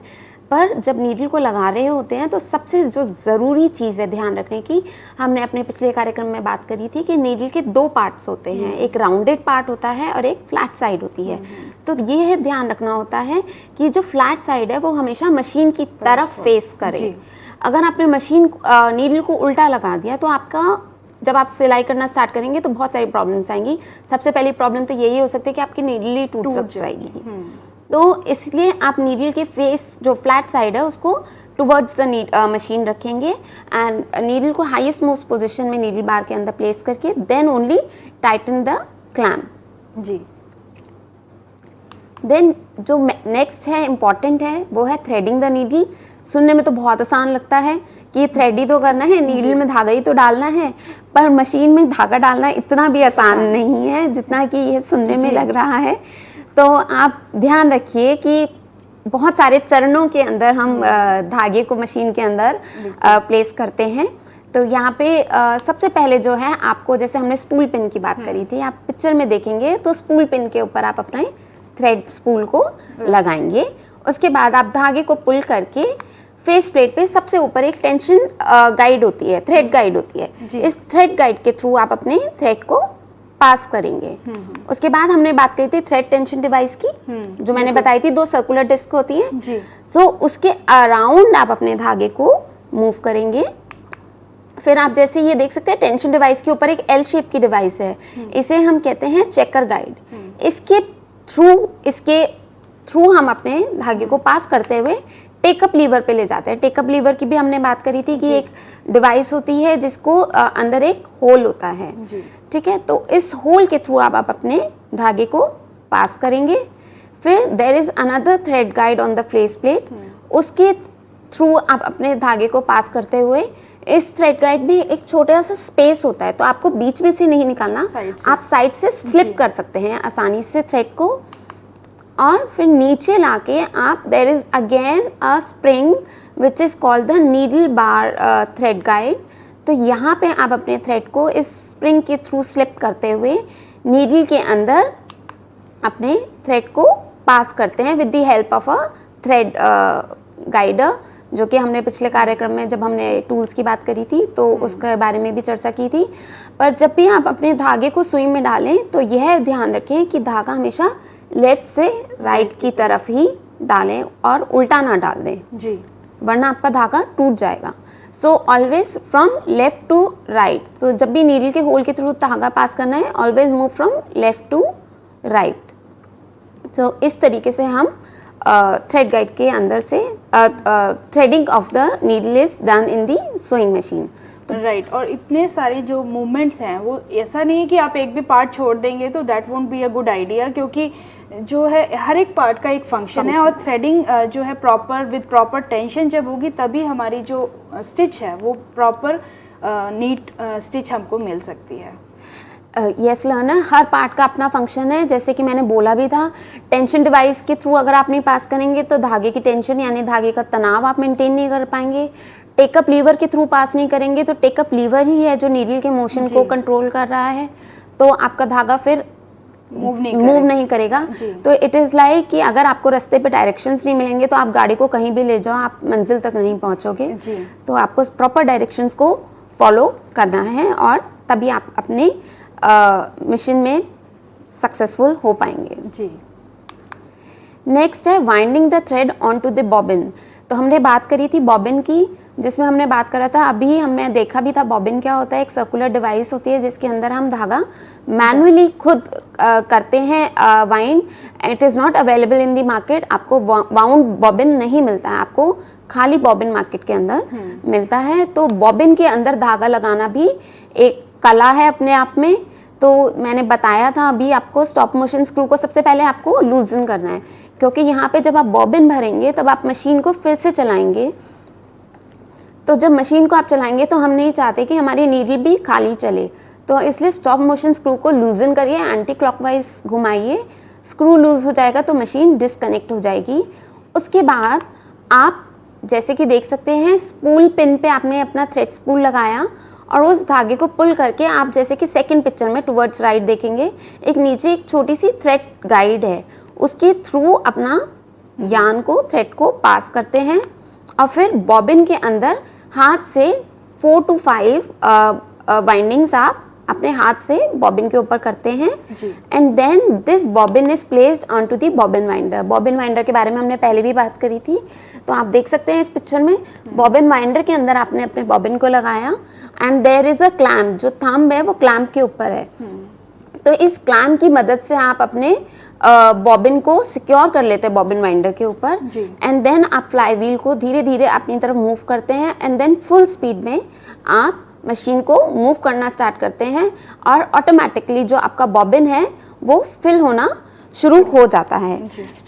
[SPEAKER 2] पर जब नीडल को लगा रहे होते हैं तो सबसे जो ज़रूरी चीज़ है ध्यान रखने की, हमने अपने पिछले कार्यक्रम में बात करी थी कि नीडल के 2 पार्ट्स होते हैं, एक राउंडेड पार्ट होता है और एक फ्लैट साइड होती है। तो ये है ध्यान रखना होता है कि जो फ्लैट साइड है वो हमेशा मशीन की तरफ फेस करे। अगर आपने नीडल को उल्टा लगा दिया तो आपका, जब आप सिलाई करना स्टार्ट करेंगे तो बहुत सारी प्रॉब्लम्स आएंगी। सबसे पहली प्रॉब्लम तो यही हो सकती है कि आपकी नीडल ही टूट जाएगी। तो इसलिए आप नीडल के फेस जो फ्लैट साइड है उसको टुवर्ड्स द मशीन रखेंगे एंड नीडल को हाईएस्ट मोस्ट पोजीशन में नीडल बार के अंदर प्लेस करके then only tighten the clamp.
[SPEAKER 1] जी।
[SPEAKER 2] देन जो नेक्स्ट है, इम्पॉर्टेंट है, वो है थ्रेडिंग द नीडल। सुनने में तो बहुत आसान लगता है कि थ्रेड ही तो करना है, नीडल में धागा ही तो डालना है, पर मशीन में धागा डालना इतना भी आसान नहीं है जितना कि यह सुनने में लग रहा है। तो आप ध्यान रखिए कि बहुत सारे चरणों के अंदर हम धागे को मशीन के अंदर प्लेस करते हैं। तो यहाँ पे सबसे पहले जो है आपको, जैसे हमने स्पूल पिन की बात करी थी, आप पिक्चर में देखेंगे तो स्पूल पिन के ऊपर आप अपने थ्रेड स्पूल को लगाएंगे। उसके बाद आप धागे को पुल करके फेस प्लेट पे सबसे ऊपर एक टेंशन गाइड होती है, थ्रेड गाइड होती है। इस थ्रेड गाइड के थ्रू आप अपने थ्रेड को पास करेंगे। उसके बाद हमने बात करी थी थ्रेड टेंशन डिवाइस की, जो मैंने बताई थी 2 सर्कुलर डिस्क होती है। सो उसके अराउंड आप अपने धागे को मूव करेंगे। फिर आप जैसे ये देख सकते हैं टेंशन डिवाइस के ऊपर एक एल शेप की डिवाइस है, इसे हम कहते हैं चेकर गाइड। इसके थ्रू हम अपने धागे को पास करते हुए टेकअप लीवर पे ले जाते हैं। टेकअप लीवर की भी हमने बात करी थी कि एक डिवाइस होती है जिसको अंदर एक होल होता है, ठीक है। तो इस होल के थ्रू आप अपने धागे को पास करेंगे। फिर there is another thread guide on the face plate, उसके थ्रू आप अपने धागे को पास करते हुए, इस थ्रेड गाइड में एक छोटा सा स्पेस होता है, तो आपको बीच में से नहीं निकालना, आप साइड से स्लिप कर सकते हैं आसानी से थ्रेड को। और फिर नीचे लाके आप, there is again a spring which is called the needle bar thread guide. तो यहाँ पे आप अपने थ्रेड को इस स्प्रिंग के थ्रू स्लिप करते हुए नीडल के अंदर अपने थ्रेड को पास करते हैं with the help of a thread guider, जो कि हमने पिछले कार्यक्रम में जब हमने टूल्स की बात करी थी तो उसके बारे में भी चर्चा की थी। पर जब भी आप अपने धागे को सुई में डालें तो यह ध्यान रखें कि धागा हमेशा लेफ्ट से राइट की तरफ ही डालें और उल्टा ना डाल दें जी, वरना आपका धागा टूट जाएगा। So always from left to right. तो जब भी नीडल के होल के थ्रू धागा पास करना है, always move from left to right. तो इस तरीके से हम थ्रेड गाइड के अंदर से threading of the needle is done in the sewing machine.
[SPEAKER 1] Right. और इतने सारे जो मूवमेंट्स हैं वो ऐसा नहीं है कि आप एक भी पार्ट छोड़ देंगे तो that won't be a good idea, क्योंकि जो है हर एक पार्ट का एक फंक्शन है और थ्रेडिंग जो है प्रॉपर विद प्रॉपर टेंशन जब होगी तभी हमारी जो स्टिच है वो प्रॉपर नीट स्टिच हमको मिल सकती है।
[SPEAKER 2] यस लर्नर, हर पार्ट का अपना फंक्शन है। जैसे कि मैंने बोला भी था, टेंशन डिवाइस के थ्रू अगर आप नहीं पास करेंगे तो धागे की टेंशन यानी धागे का तनाव आप मेंटेन नहीं कर पाएंगे। टेकअप लीवर के थ्रू पास नहीं करेंगे तो टेकअप लीवर ही है जो नीडल के मोशन को कंट्रोल कर रहा है, तो आपका धागा फिर
[SPEAKER 1] मूव
[SPEAKER 2] नहीं करेगा। तो इट इज़ लाइक कि अगर आपको रास्ते पे डायरेक्शंस नहीं मिलेंगे तो आप गाड़ी को कहीं भी ले जाओ, आप मंजिल तक नहीं पहुंचोगे। तो आपको प्रॉपर डायरेक्शंस को फॉलो करना है और तभी आप अपने मिशन में सक्सेसफुल हो पाएंगे।
[SPEAKER 1] जी।
[SPEAKER 2] नेक्स्ट है winding the thread on to the bobbin. तो हमने बात करी थी बॉबिन की, जिसमें हमने बात करा था, अभी हमने देखा भी था बॉबिन क्या होता है। एक सर्कुलर डिवाइस होती है जिसके अंदर हम धागा मैनुअली खुद करते हैं wind. It is not available in the market. आपको वाउंड बॉबिन नहीं मिलता है, आपको खाली बॉबिन मार्केट के अंदर मिलता है। तो बॉबिन के अंदर धागा लगाना भी एक कला है अपने आप में। तो मैंने बताया था अभी आपको, स्टॉप मोशन स्क्रू को सबसे पहले आपको लूजन करना है, क्योंकि यहाँ पे जब आप बॉबिन भरेंगे तब आप मशीन को फिर से चलाएंगे। तो जब मशीन को आप चलाएंगे तो हम नहीं चाहते कि हमारी नीडल भी खाली चले, तो इसलिए स्टॉप मोशन स्क्रू को लूजन करिए, एंटी क्लॉकवाइज घुमाइए। स्क्रू लूज हो जाएगा तो मशीन डिस्कनेक्ट हो जाएगी। उसके बाद आप जैसे कि देख सकते हैं, स्पूल पिन पे आपने अपना थ्रेड स्पूल लगाया और उस धागे को पुल करके आप जैसे कि सेकंड पिक्चर में टुवर्ड्स राइट देखेंगे, एक नीचे एक छोटी सी थ्रेड गाइड है, उसके थ्रू अपना यान को, थ्रेड को पास करते हैं और फिर बॉबिन के अंदर हाथ से 4 to 5 वाइंडिंग्स आप अपने हाथ से बॉबिन के ऊपर करते हैं। And then this bobbin is placed on to the bobbin winder. Bobbin winder के बारे में हमने पहले भी बात करी थी, तो आप देख सकते हैं इस पिक्चर में बॉबिन वाइंडर के अंदर आपने अपने बॉबिन को लगाया and there is a clamp, जो थंब है वो क्लैम्प के ऊपर है। तो इस क्लैम्प की मदद से आप अपने बॉबिन को सिक्योर कर लेते हैं बॉबिन वाइंडर के ऊपर। एंड देन आप फ्लाई व्हील को धीरे धीरे अपनी तरफ मूव करते हैं एंड देन फुल स्पीड में आप मशीन को मूव करना स्टार्ट करते हैं और ऑटोमेटिकली जो आपका बॉबिन है वो फिल होना शुरू हो जाता है।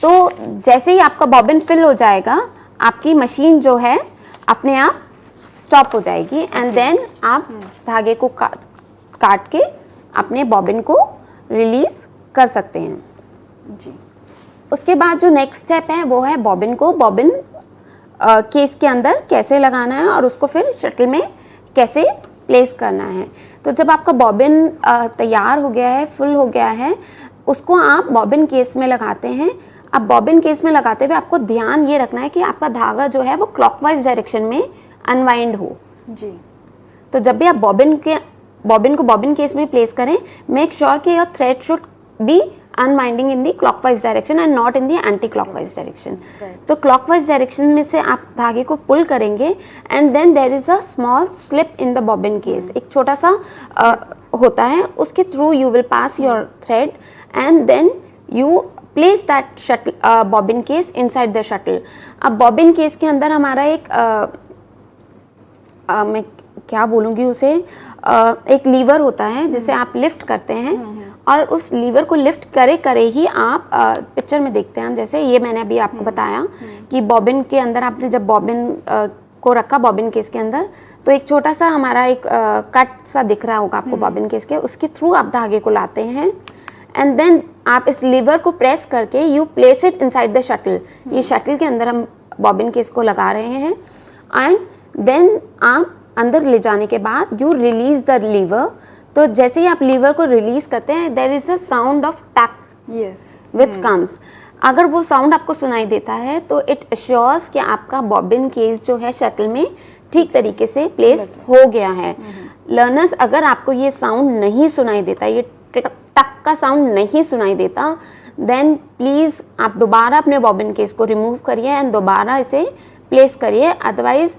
[SPEAKER 2] तो जैसे ही आपका बॉबिन फिल हो जाएगा, आपकी मशीन जो है अपने आप स्टॉप हो जाएगी एंड देन आप धागे को काट के अपने बॉबिन को रिलीज कर सकते हैं।
[SPEAKER 1] जी।
[SPEAKER 2] उसके बाद जो नेक्स्ट स्टेप है वो है बॉबिन को बॉबिन केस के अंदर कैसे लगाना है और उसको फिर शटल में कैसे प्लेस करना है। तो जब आपका बॉबिन तैयार हो गया है, फुल हो गया है, उसको आप बॉबिन केस में लगाते हैं। अब बॉबिन केस में लगाते हुए आपको ध्यान ये रखना है कि आपका धागा जो है वो क्लॉकवाइज डायरेक्शन में अनवाइंड हो।
[SPEAKER 1] जी।
[SPEAKER 2] तो जब भी आप बॉबिन को बॉबिन केस में प्लेस करें, मेक श्योर कि your thread should be unwinding in the clockwise direction and not in the anti clockwise direction. तो क्लॉकवाइज डायरेक्शन में से आप धागे को पुल करेंगे and then there is a small slip in the bobbin case. एक छोटा सा होता है, उसके through you will pass your thread and then you place that shuttle bobbin case inside the shuttle. अब बॉबिन केस के अंदर हमारा एक मैं क्या बोलूँगी उसे, एक लीवर होता है जिसे आप लिफ्ट करते हैं और उस लीवर को लिफ्ट करे ही आप पिक्चर में देखते हैं हम, जैसे ये मैंने अभी आपको बताया कि बॉबिन के अंदर आपने जब बॉबिन को रखा बॉबिन केस के अंदर, तो एक छोटा सा हमारा एक कट सा दिख रहा होगा आपको बॉबिन केस के, उसके थ्रू आप धागे को लाते हैं एंड देन आप इस लीवर को प्रेस करके you place it inside the shuttle. ये शटल के अंदर हम बॉबिन केस को लगा रहे हैं एंड देन आप अंदर ले जाने के बाद यू रिलीज द लीवर। तो जैसे ही आप लीवर को रिलीज करते हैं, there is a sound of tack which comes. अगर वो साउंड आपको सुनाई देता है तो इट अश्योर्स कि आपका बॉबिन केस जो है शटल में ठीक तरीके से प्लेस हो गया है। लर्नर्स, अगर आपको ये साउंड नहीं सुनाई देता, ये टक का साउंड नहीं सुनाई देता, देन प्लीज़ आप दोबारा अपने बॉबिन केस को रिमूव करिए एंड दोबारा इसे प्लेस करिए। Otherwise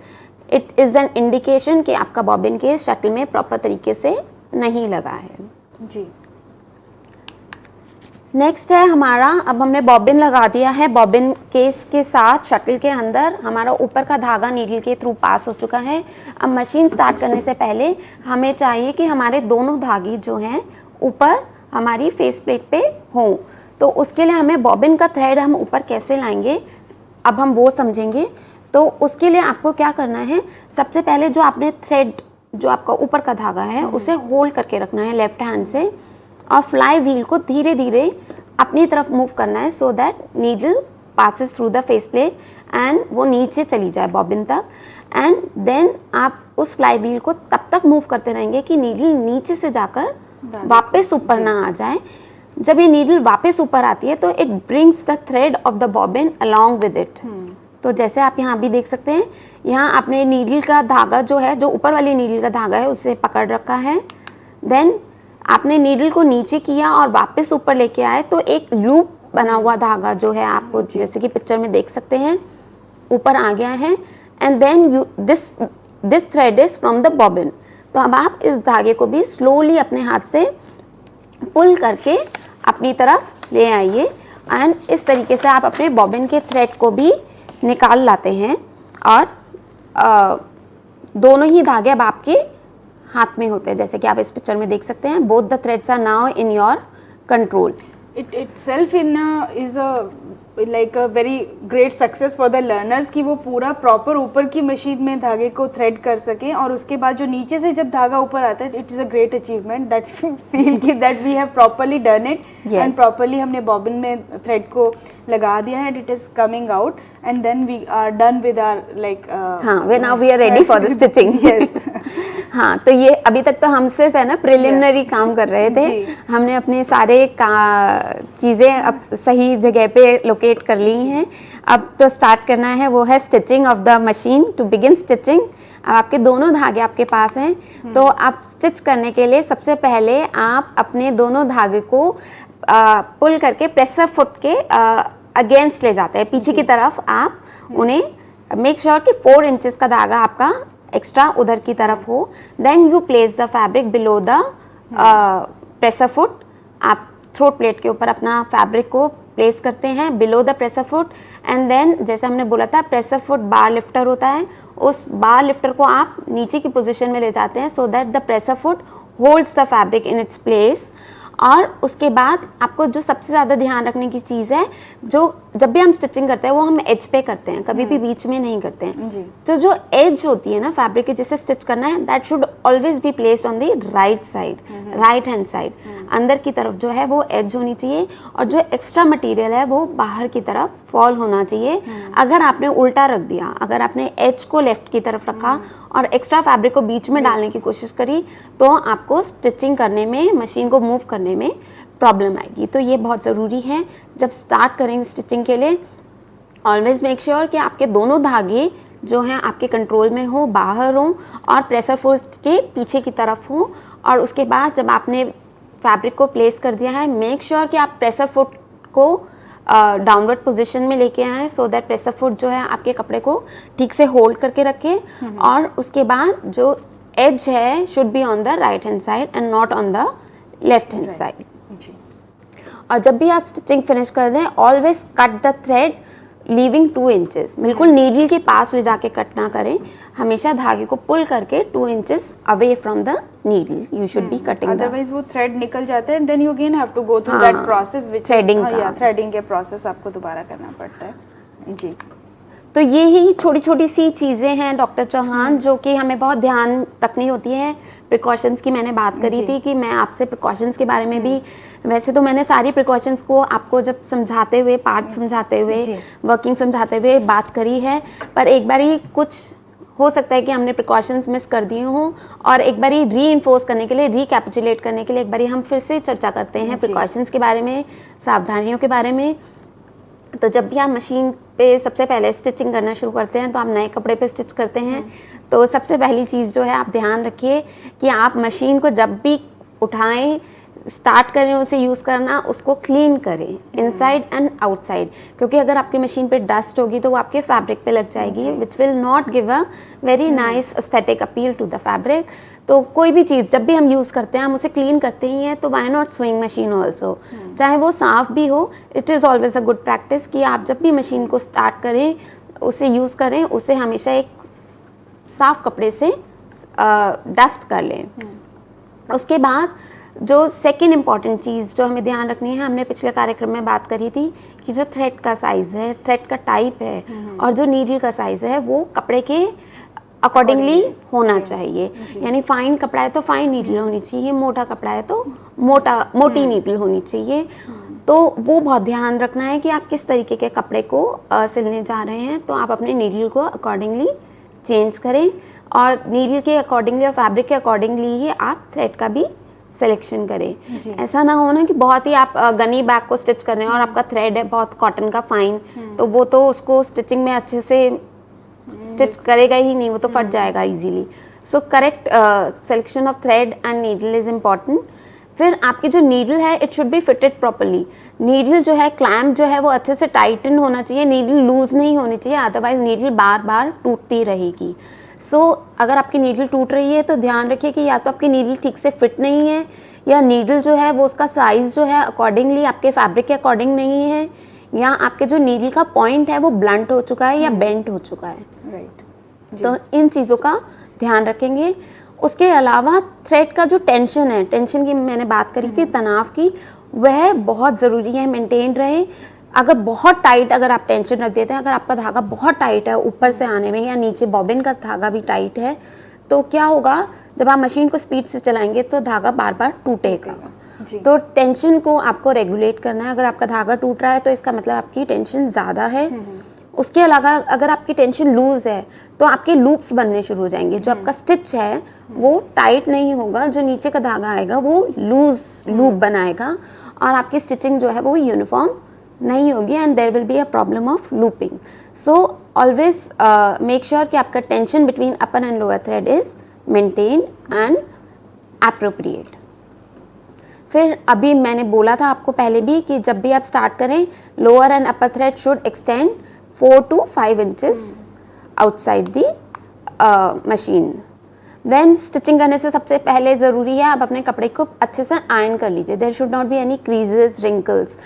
[SPEAKER 2] it is an indication कि आपका बॉबिन केस शटल में प्रॉपर तरीके से नहीं लगा है।
[SPEAKER 1] जी।
[SPEAKER 2] नेक्स्ट है हमारा, अब हमने बॉबिन लगा दिया है, बॉबिन केस के साथ शटल के अंदर हमारा ऊपर का धागा नीडल के थ्रू पास हो चुका है। अब मशीन स्टार्ट करने से पहले हमें चाहिए कि हमारे दोनों धागे जो हैं ऊपर हमारी फेस प्लेट पे हों। तो उसके लिए हमें बॉबिन का थ्रेड हम ऊपर कैसे लाएंगे, अब हम वो समझेंगे। तो उसके लिए आपको क्या करना है, सबसे पहले जो आपने थ्रेड, जो आपका ऊपर का धागा है, उसे होल्ड करके रखना है लेफ्ट हैंड से और फ्लाई व्हील को धीरे धीरे अपनी तरफ मूव करना है so that needle passes through the face plate and वो नीचे चली जाए बॉबिन तक। एंड देन आप उस फ्लाई व्हील को तब तक मूव करते रहेंगे कि नीडल नीचे से जाकर वापस ऊपर ना आ जाए। जब ये नीडल वापस ऊपर आती है तो it brings the thread of the bobbin along with it. तो जैसे आप यहाँ भी देख सकते हैं, यहाँ आपने नीडल का धागा जो है, जो ऊपर वाली नीडल का धागा है, उसे पकड़ रखा है। देन आपने नीडल को नीचे किया और वापस ऊपर लेके आए तो एक लूप बना हुआ धागा जो है, आपको जैसे कि पिक्चर में देख सकते हैं, ऊपर आ गया है। And then this thread is from the bobbin. तो अब आप इस धागे को भी स्लोली अपने हाथ से पुल करके अपनी तरफ ले आइए एंड इस तरीके से आप अपने बॉबिन के थ्रेड को भी निकाल लाते हैं और दोनों ही धागे अब आपके हाथ में होते हैं, जैसे कि आप इस पिक्चर में देख सकते हैं। Both the threads are now in your control.
[SPEAKER 1] It itself is a very great success for the learners कि वो पूरा प्रॉपर ऊपर की मशीन में धागे को थ्रेड कर सकें और उसके बाद जो नीचे से जब धागा ऊपर आता है, it is a great achievement that feel कि that we have properly done it and properly हमने बॉबिन में थ्रेड को लगा दिया है and it is coming out and then we are done with our
[SPEAKER 2] now we are ready for the stitching.
[SPEAKER 1] Yes.
[SPEAKER 2] हाँ, तो ये अभी तक तो हम सिर्फ है ना प्रिलिमिनरी काम कर रहे थे। हमने अपने सारे चीज़ें अब सही जगह पे लोकेट कर ली हैं। अब तो स्टार्ट करना है, वो है stitching of the machine. To begin stitching, अब आपके दोनों धागे आपके पास हैं, तो आप स्टिच करने के लिए सबसे पहले आप अपने दोनों धागे को पुल करके प्रेसर फुट के अगेंस्ट ले जाते हैं, पीछे की तरफ आप उन्हें मेक श्योर कि 4 इंचेस का धागा आपका एक्स्ट्रा उधर की तरफ हो। Then you place the fabric below the presser foot. आप थ्रोट प्लेट के ऊपर अपना फैब्रिक को प्लेस करते हैं below the presser foot and then जैसे हमने बोला था प्रेसर फुट बार लिफ्टर होता है, उस बार लिफ्टर को आप नीचे की पोजीशन में ले जाते हैं so that the presser foot holds the fabric in its place. और उसके बाद आपको जो सबसे ज़्यादा ध्यान रखने की चीज़ है, जो जब भी हम स्टिचिंग करते हैं वो हम एज पे करते हैं, कभी भी बीच में नहीं करते हैं
[SPEAKER 1] जी।
[SPEAKER 2] तो जो एज होती है ना फैब्रिक की जिसे स्टिच करना है, that should always be placed on the right side, right hand side. अंदर की तरफ जो है वो एज होनी चाहिए और जो एक्स्ट्रा मटेरियल है वो बाहर की तरफ फॉल होना चाहिए। अगर आपने उल्टा रख दिया, अगर आपने एज को लेफ्ट की तरफ रखा और एक्स्ट्रा फैब्रिक को बीच में डालने की कोशिश करी तो आपको स्टिचिंग करने में, मशीन को मूव करने में प्रॉब्लम आएगी। तो ये बहुत ज़रूरी है जब स्टार्ट करें स्टिचिंग के लिए। ऑलवेज मेक श्योर कि आपके दोनों धागे जो हैं आपके कंट्रोल में हो, बाहर हो और प्रेशर फोर्स के पीछे की तरफ हो। और उसके बाद जब आपने फैब्रिक को प्लेस कर दिया है, मेक श्योर कि आप प्रेशर फुट को डाउनवर्ड पोजीशन में लेके आए सो दैट प्रेशर फुट जो है आपके कपड़े को ठीक से होल्ड करके रखे। और उसके बाद जो एज है should be on the right hand side and not on the left hand side. और जब भी आप स्टिचिंग फिनिश कर दें, always cut the thread leaving 2 inches. बिल्कुल नीडल के पास ले जाके कट ना करें, हमेशा धागे को पुल करके 2 inches away from the needle you should be cutting.
[SPEAKER 1] Otherwise वो थ्रेड निकल जाता है and then you again have to go through that process which threading के प्रोसेस आपको दोबारा करना पड़ता है जी।
[SPEAKER 2] तो ये ही छोटी छोटी सी चीज़ें हैं डॉक्टर चौहान जो कि हमें बहुत ध्यान रखनी होती है। प्रिकॉशंस की मैंने बात करी थी कि मैं आपसे प्रिकॉशंस के बारे में भी, वैसे तो मैंने सारी प्रिकॉशंस को आपको जब समझाते हुए, पार्ट समझाते हुए, वर्किंग समझाते हुए बात करी है, पर एक बार ही कुछ हो सकता है कि हमने प्रिकॉशंस मिस कर दिए हों और एक बार ही री-इन्फोर्स करने के लिए, रिकैपिचुलेट करने के लिए एक बार हम फिर से चर्चा करते हैं प्रिकॉशंस के बारे में, सावधानियों के बारे में। तो जब भी आप मशीन पे सबसे पहले स्टिचिंग करना शुरू करते हैं तो आप नए कपड़े पे स्टिच करते हैं, तो सबसे पहली चीज़ जो है आप ध्यान रखिए कि आप मशीन को जब भी उठाएं, स्टार्ट करें उसे यूज़ करना, उसको क्लीन करें इनसाइड एंड आउटसाइड, क्योंकि अगर आपकी मशीन पे डस्ट होगी तो वो आपके फैब्रिक पे लग जाएगी which will not give a very nice aesthetic appeal to the fabric. तो कोई भी चीज़ जब भी हम यूज़ करते हैं हम उसे क्लीन करते ही हैं, तो why not sewing machine also, चाहे वो साफ़ भी हो। It is always a good practice कि आप जब भी मशीन को स्टार्ट करें, उसे यूज़ करें, उसे हमेशा एक साफ़ कपड़े से डस्ट कर लें। उसके बाद जो सेकंड इम्पॉर्टेंट चीज़ जो हमें ध्यान रखनी है, हमने पिछले कार्यक्रम में बात करी थी कि जो थ्रेड का साइज़ है, थ्रेड का टाइप है और जो नीडल का साइज़ है वो कपड़े के अकॉर्डिंगली होना चाहिए। यानी फाइन कपड़ा है तो फाइन नीडल होनी चाहिए, मोटा कपड़ा है तो मोटी नीडल होनी चाहिए। तो वो बहुत ध्यान रखना है कि आप किस तरीके के कपड़े को सिलने जा रहे हैं, तो आप अपने नीडल को अकॉर्डिंगली चेंज करें और नीडल के अकॉर्डिंगली और फैब्रिक के अकॉर्डिंगली ही आप थ्रेड का भी सिलेक्शन करें। ऐसा ना हो ना कि बहुत ही आप गनी बैग को स्टिच कर रहे हैं और आपका थ्रेड है बहुत कॉटन का फाइन, तो वो तो उसको स्टिचिंग में अच्छे से स्टिच करेगा ही नहीं, वो तो फट जाएगा easily. So correct selection of thread and needle is important. फिर आपकी जो नीडल है it should B fitted properly. Needle जो है क्लैम्प जो है वो अच्छे से टाइटन होना चाहिए, नीडल लूज नहीं होनी चाहिए, अदरवाइज नीडल बार बार टूटती रहेगी। सो अगर आपकी नीडल टूट रही है तो ध्यान रखिए कि या तो आपकी नीडल ठीक से फिट नहीं है, या नीडल जो है वो उसका साइज़ जो है अकॉर्डिंगली आपके फैब्रिक के अकॉर्डिंग नहीं है, या आपके जो नीडल का पॉइंट है वो ब्लंट हो चुका है या बेंट हो चुका है।
[SPEAKER 1] राइट।
[SPEAKER 2] तो इन चीज़ों का ध्यान रखेंगे। उसके अलावा थ्रेड का जो टेंशन है, टेंशन की मैंने बात करी थी, तनाव की, वह बहुत ज़रूरी है मेंटेन रहे। अगर बहुत टाइट अगर आप टेंशन रख देते हैं, अगर आपका धागा बहुत टाइट है ऊपर से आने में या नीचे बॉबिन का धागा भी टाइट है, तो क्या होगा जब आप मशीन को स्पीड से चलाएंगे तो धागा बार बार टूटेगा। तो टेंशन को आपको रेगुलेट करना है। अगर आपका धागा टूट रहा है तो इसका मतलब आपकी टेंशन ज़्यादा है। उसके अलावा अगर आपकी टेंशन लूज है तो आपके लूप्स बनने शुरू हो जाएंगे। जो आपका स्टिच है वो टाइट नहीं होगा, जो नीचे का धागा आएगा वो लूज लूप बनाएगा और आपकी स्टिचिंग जो है वो यूनिफॉर्म नहीं होगी and there will be a problem of looping. So always make sure कि आपका tension between upper and lower thread is maintained and appropriate. फिर अभी मैंने बोला था आपको पहले भी कि जब भी आप स्टार्ट करें, lower and upper thread should extend 4 to 5 inches outside the machine. Then stitching करने से सबसे पहले ज़रूरी है आप अपने कपड़े को अच्छे से आयरन कर लीजिए। There should not be any creases wrinkles,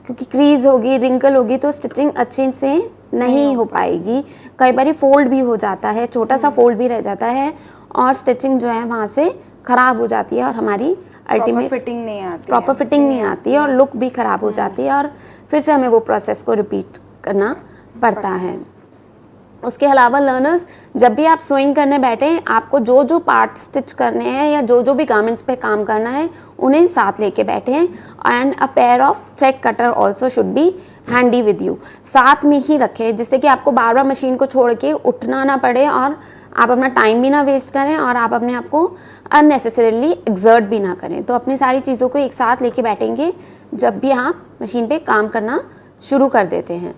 [SPEAKER 2] क्योंकि क्रीज होगी रिंकल होगी तो स्टिचिंग अच्छे से नहीं हो पाएगी। कई बार फोल्ड भी हो जाता है, छोटा सा फोल्ड भी रह जाता है और स्टिचिंग जो है वहाँ से ख़राब हो जाती है और हमारी अल्टीमेट
[SPEAKER 1] फिटिंग नहीं आती,
[SPEAKER 2] प्रॉपर फिटिंग नहीं आती है और लुक भी ख़राब हो जाती है और फिर से हमें वो प्रोसेस को रिपीट करना पड़ता है। उसके अलावा लर्नर्स, जब भी आप सोइंग करने बैठे आपको जो जो पार्ट स्टिच करने हैं या जो जो भी गारमेंट्स पे काम करना है उन्हें साथ लेके बैठे and a pair of thread cutter also should be handy with you. साथ में ही रखें जिससे कि आपको बार बार मशीन को छोड़ के उठना ना पड़े और आप अपना टाइम भी ना वेस्ट करें और आप अपने आप को अननेसेसरीली एक्सर्ट भी ना करें। तो अपनी सारी चीज़ों को एक साथ लेके बैठेंगे जब भी आप मशीन पे काम करना शुरू कर देते हैं।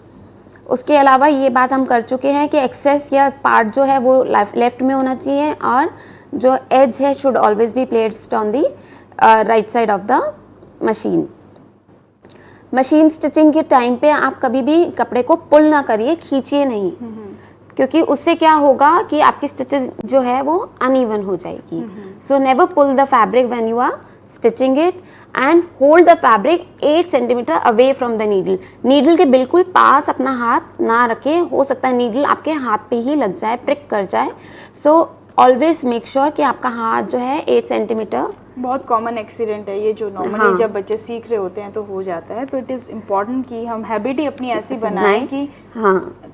[SPEAKER 2] उसके अलावा ये बात हम कर चुके हैं कि एक्सेस या पार्ट जो है वो लेफ्ट में होना चाहिए और जो एज है should always be placed on the right side of the machine. Machine stitching के टाइम पे आप कभी भी कपड़े को पुल ना करिए, खींचिए नहीं, क्योंकि उससे क्या होगा कि आपकी स्टिचेस जो है वो अनइवन हो जाएगी। So never pull the fabric when you are stitching it and hold the fabric 8 centimetre away from the needle. Needle के बिल्कुल पास अपना हाथ ना रखें, हो सकता है नीडल आपके हाथ पे ही लग जाए, प्रिक कर जाए। सो ऑलवेज मेक श्योर कि आपका हाथ जो है 8 सेंटीमीटर।
[SPEAKER 1] बहुत कॉमन एक्सीडेंट है ये जो नॉर्मली जब बच्चे सीख रहे होते हैं तो हो जाता है। तो इट इज़ इम्पॉर्टेंट कि हम हैबिट ही अपनी ऐसी बनाएं कि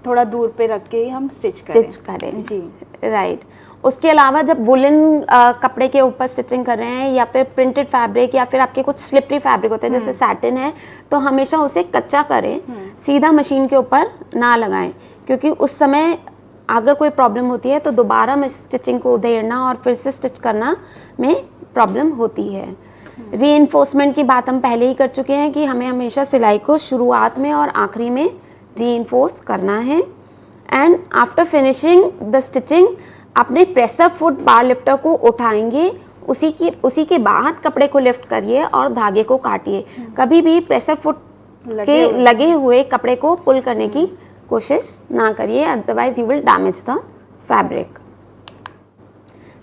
[SPEAKER 1] थोड़ा दूर पे रख के ही हम स्टिच करें। जी
[SPEAKER 2] राइट। उसके अलावा जब वुलन कपड़े के ऊपर स्टिचिंग कर रहे हैं या फिर प्रिंटेड फैब्रिक या फिर आपके कुछ स्लिपरी फैब्रिक होते हैं जैसे सैटिन है, तो हमेशा उसे कच्चा करें, सीधा मशीन के ऊपर ना लगाएं, क्योंकि उस समय अगर कोई प्रॉब्लम होती है तो दोबारा में स्टिचिंग को उधेड़ना और फिर से स्टिच करना में प्रॉब्लम होती है। रीइंफोर्समेंट की बात हम पहले ही कर चुके हैं कि हमें हमेशा सिलाई को शुरुआत में और आखिरी में रीइंफोर्स करना है। And after finishing the stitching अपने प्रेसर फुट बार लिफ्टर को उठाएंगे, उसी के बाद कपड़े को लिफ्ट करिए और धागे को काटिए। कभी भी प्रेसर फुट के लगे हुए कपड़े को पुल करने की कोशिश ना करिए, otherwise you will damage the fabric.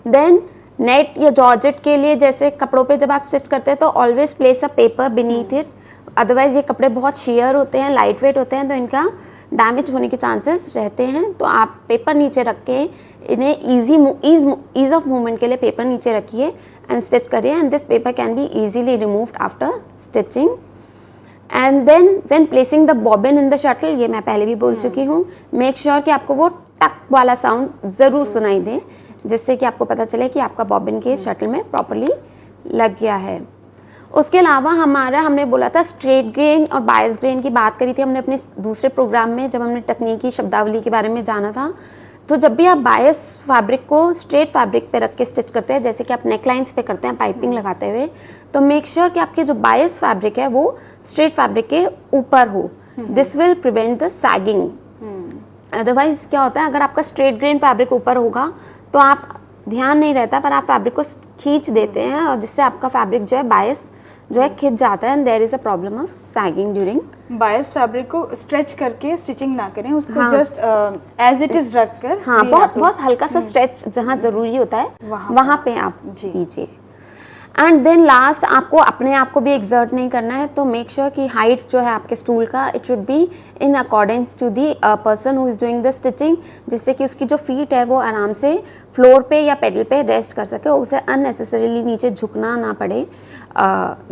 [SPEAKER 2] Then net या जॉर्जेट के लिए जैसे कपड़ों पे जब आप स्टिच करते हैं तो always place a paper beneath it, otherwise ये कपड़े बहुत शेयर होते हैं, लाइट वेट होते हैं, तो इनका डैमेज होने के चांसेस रहते हैं। तो आप पेपर नीचे रख के इन्हें ईज ऑफ मूवमेंट के लिए पेपर नीचे रखिए एंड स्टिच करिए and this paper can be easily removed after stitching. And then when placing the bobbin in the shuttle, ये मैं पहले भी बोल चुकी हूँ, मेक श्योर कि आपको वो टक वाला साउंड ज़रूर सुनाई दे जिससे कि आपको पता चले कि आपका बॉबिन के शटल में प्रॉपरली लग गया है। उसके अलावा हमने बोला था स्ट्रेट ग्रेन और बायस ग्रेन की बात करी थी हमने अपने दूसरे प्रोग्राम में जब हमने तकनीकी शब्दावली के बारे में जाना था। तो जब भी आप बायस फैब्रिक को स्ट्रेट फैब्रिक पे रख के स्टिच करते हैं, जैसे कि आप नेकलाइंस पे करते हैं पाइपिंग लगाते हुए, तो मेक श्योर कि आपके जो बायस फैब्रिक है वो स्ट्रेट फैब्रिक के ऊपर हो. This will prevent the sagging. Otherwise क्या होता है, अगर आपका स्ट्रेट ग्रेन फैब्रिक ऊपर होगा तो आप ध्यान नहीं रहता पर आप फैब्रिक को खींच देते हैं और जिससे आपका फैब्रिक जो है बायस जो है खिंच जाता है and there is a problem of sagging during.
[SPEAKER 1] Bias fabric को स्ट्रेच करके स्टिचिंग ना करें, उसको जस्ट एज इट इज रख कर,
[SPEAKER 2] हाँ, बहुत बहुत हल्का सा स्ट्रेच जहाँ जरूरी होता है वहाँ पे आप कीजिए. एंड देन लास्ट, आपको अपने आप को भी एक्सर्ट नहीं करना है, तो मेक श्योर कि हाइट जो है आपके स्टूल का it should be in accordance to the person who is doing the stitching, जिससे कि उसकी जो फीट है वो आराम से फ्लोर पे या पेडल पे रेस्ट कर सके, उसे अननेसेसरीली नीचे झुकना ना पड़े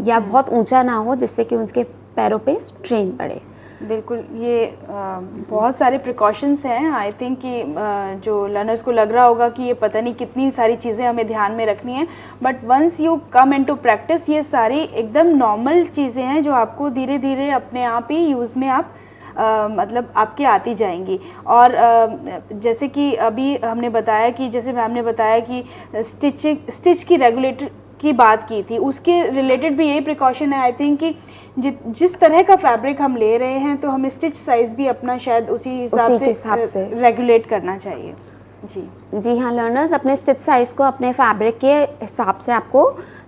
[SPEAKER 2] या बहुत ऊंचा ना हो जिससे कि उसके पैरों पे स्ट्रेन पड़े.
[SPEAKER 1] बिल्कुल, ये बहुत सारे प्रिकॉशंस हैं. आई थिंक कि जो लर्नर्स को लग रहा होगा कि ये पता नहीं कितनी सारी चीज़ें हमें ध्यान में रखनी है, but once you come into practice ये सारी एकदम नॉर्मल चीज़ें हैं जो आपको धीरे धीरे अपने आप ही यूज़ में आप मतलब आपके आती जाएंगी. और जैसे कि अभी हमने बताया कि जैसे मैम ने बताया कि स्टिच की रेगुलेटर की बात की थी, उसके रिलेटेड भी यही प्रिकॉशन है. आई थिंक कि जिस तरह का फैब्रिक हम ले रहे हैं तो हमें स्टिच साइज़ भी अपना शायद उसी हिसाब से रेगुलेट करना चाहिए.
[SPEAKER 2] जी हाँ लर्नर्स, अपने स्टिच साइज़ को अपने फैब्रिक के हिसाब से आपको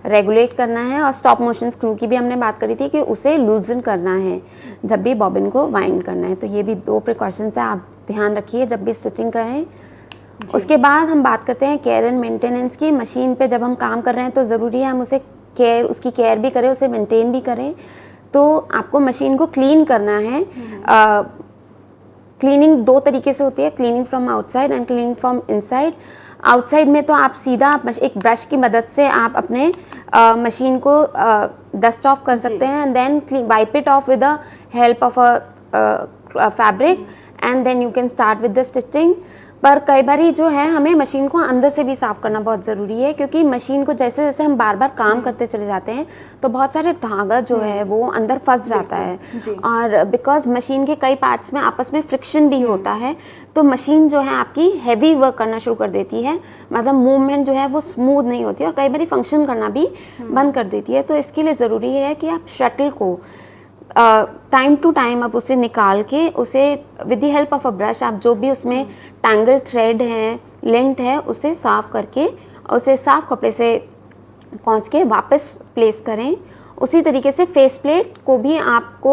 [SPEAKER 2] रेगुलेट करना है. और स्टॉप मोशन स्क्रू की भी हमने बात करी थी कि उसे लूजन करना है जब भी बॉबिन को वाइंड करना है. तो ये भी 2 प्रिकॉशंस है, आप ध्यान रखिए जब भी स्टिचिंग करें. उसके बाद हम बात करते हैं केयर एंड मेंटेनेंस की. मशीन पे जब हम काम कर रहे हैं तो ज़रूरी है हम उसकी केयर भी करें, उसे मेंटेन भी करें. तो आपको मशीन को क्लीन करना है. क्लीनिंग 2 तरीके से होती है, cleaning from outside and cleaning from inside. Outside में तो आप सीधा एक ब्रश की मदद से आप अपने मशीन को डस्ट ऑफ कर सकते हैं and then wipe it off with the help of a fabric and then you can start with the stitching. पर कई बारी जो है हमें मशीन को अंदर से भी साफ़ करना बहुत ज़रूरी है, क्योंकि मशीन को जैसे जैसे हम बार बार काम करते चले जाते हैं तो बहुत सारे धागा जो है वो अंदर फंस जाता है. और बिकॉज मशीन के कई पार्ट्स में आपस में फ्रिक्शन भी होता है तो मशीन जो है आपकी हैवी वर्क करना शुरू कर देती है, मतलब मूवमेंट जो है वो स्मूथ नहीं होती और कई बारी फंक्शन करना भी बंद कर देती है. तो इसके लिए ज़रूरी है कि आप शटल को टाइम टू टाइम आप उसे निकाल के उसे with the help of a brush आप जो भी उसमें टैंगल थ्रेड है, लिंट है, उसे साफ़ करके उसे साफ़ कपड़े से पहुँच के वापस प्लेस करें. उसी तरीके से फेस प्लेट को भी आपको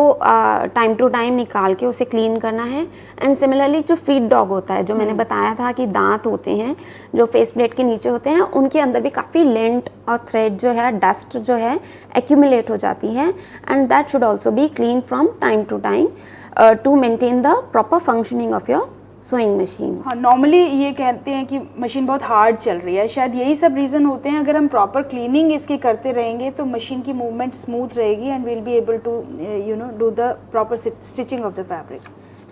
[SPEAKER 2] टाइम टू टाइम निकाल के उसे क्लीन करना है. एंड सिमिलरली जो फीड डॉग होता है, जो मैंने बताया था कि दांत होते हैं जो फेस प्लेट के नीचे होते हैं, उनके अंदर भी काफ़ी लेंट और थ्रेड जो है, डस्ट जो है एक्यूमुलेट हो जाती है and that should also be clean from time to time to maintain the proper functioning of your sewing machine.
[SPEAKER 1] हाँ, नॉर्मली ये कहते हैं कि मशीन बहुत हार्ड चल रही है, शायद यही सब रीज़न होते हैं. अगर हम प्रॉपर क्लीनिंग इसकी करते रहेंगे तो मशीन की मूवमेंट स्मूथ रहेगी and we'll be able to do the proper stitching of the fabric.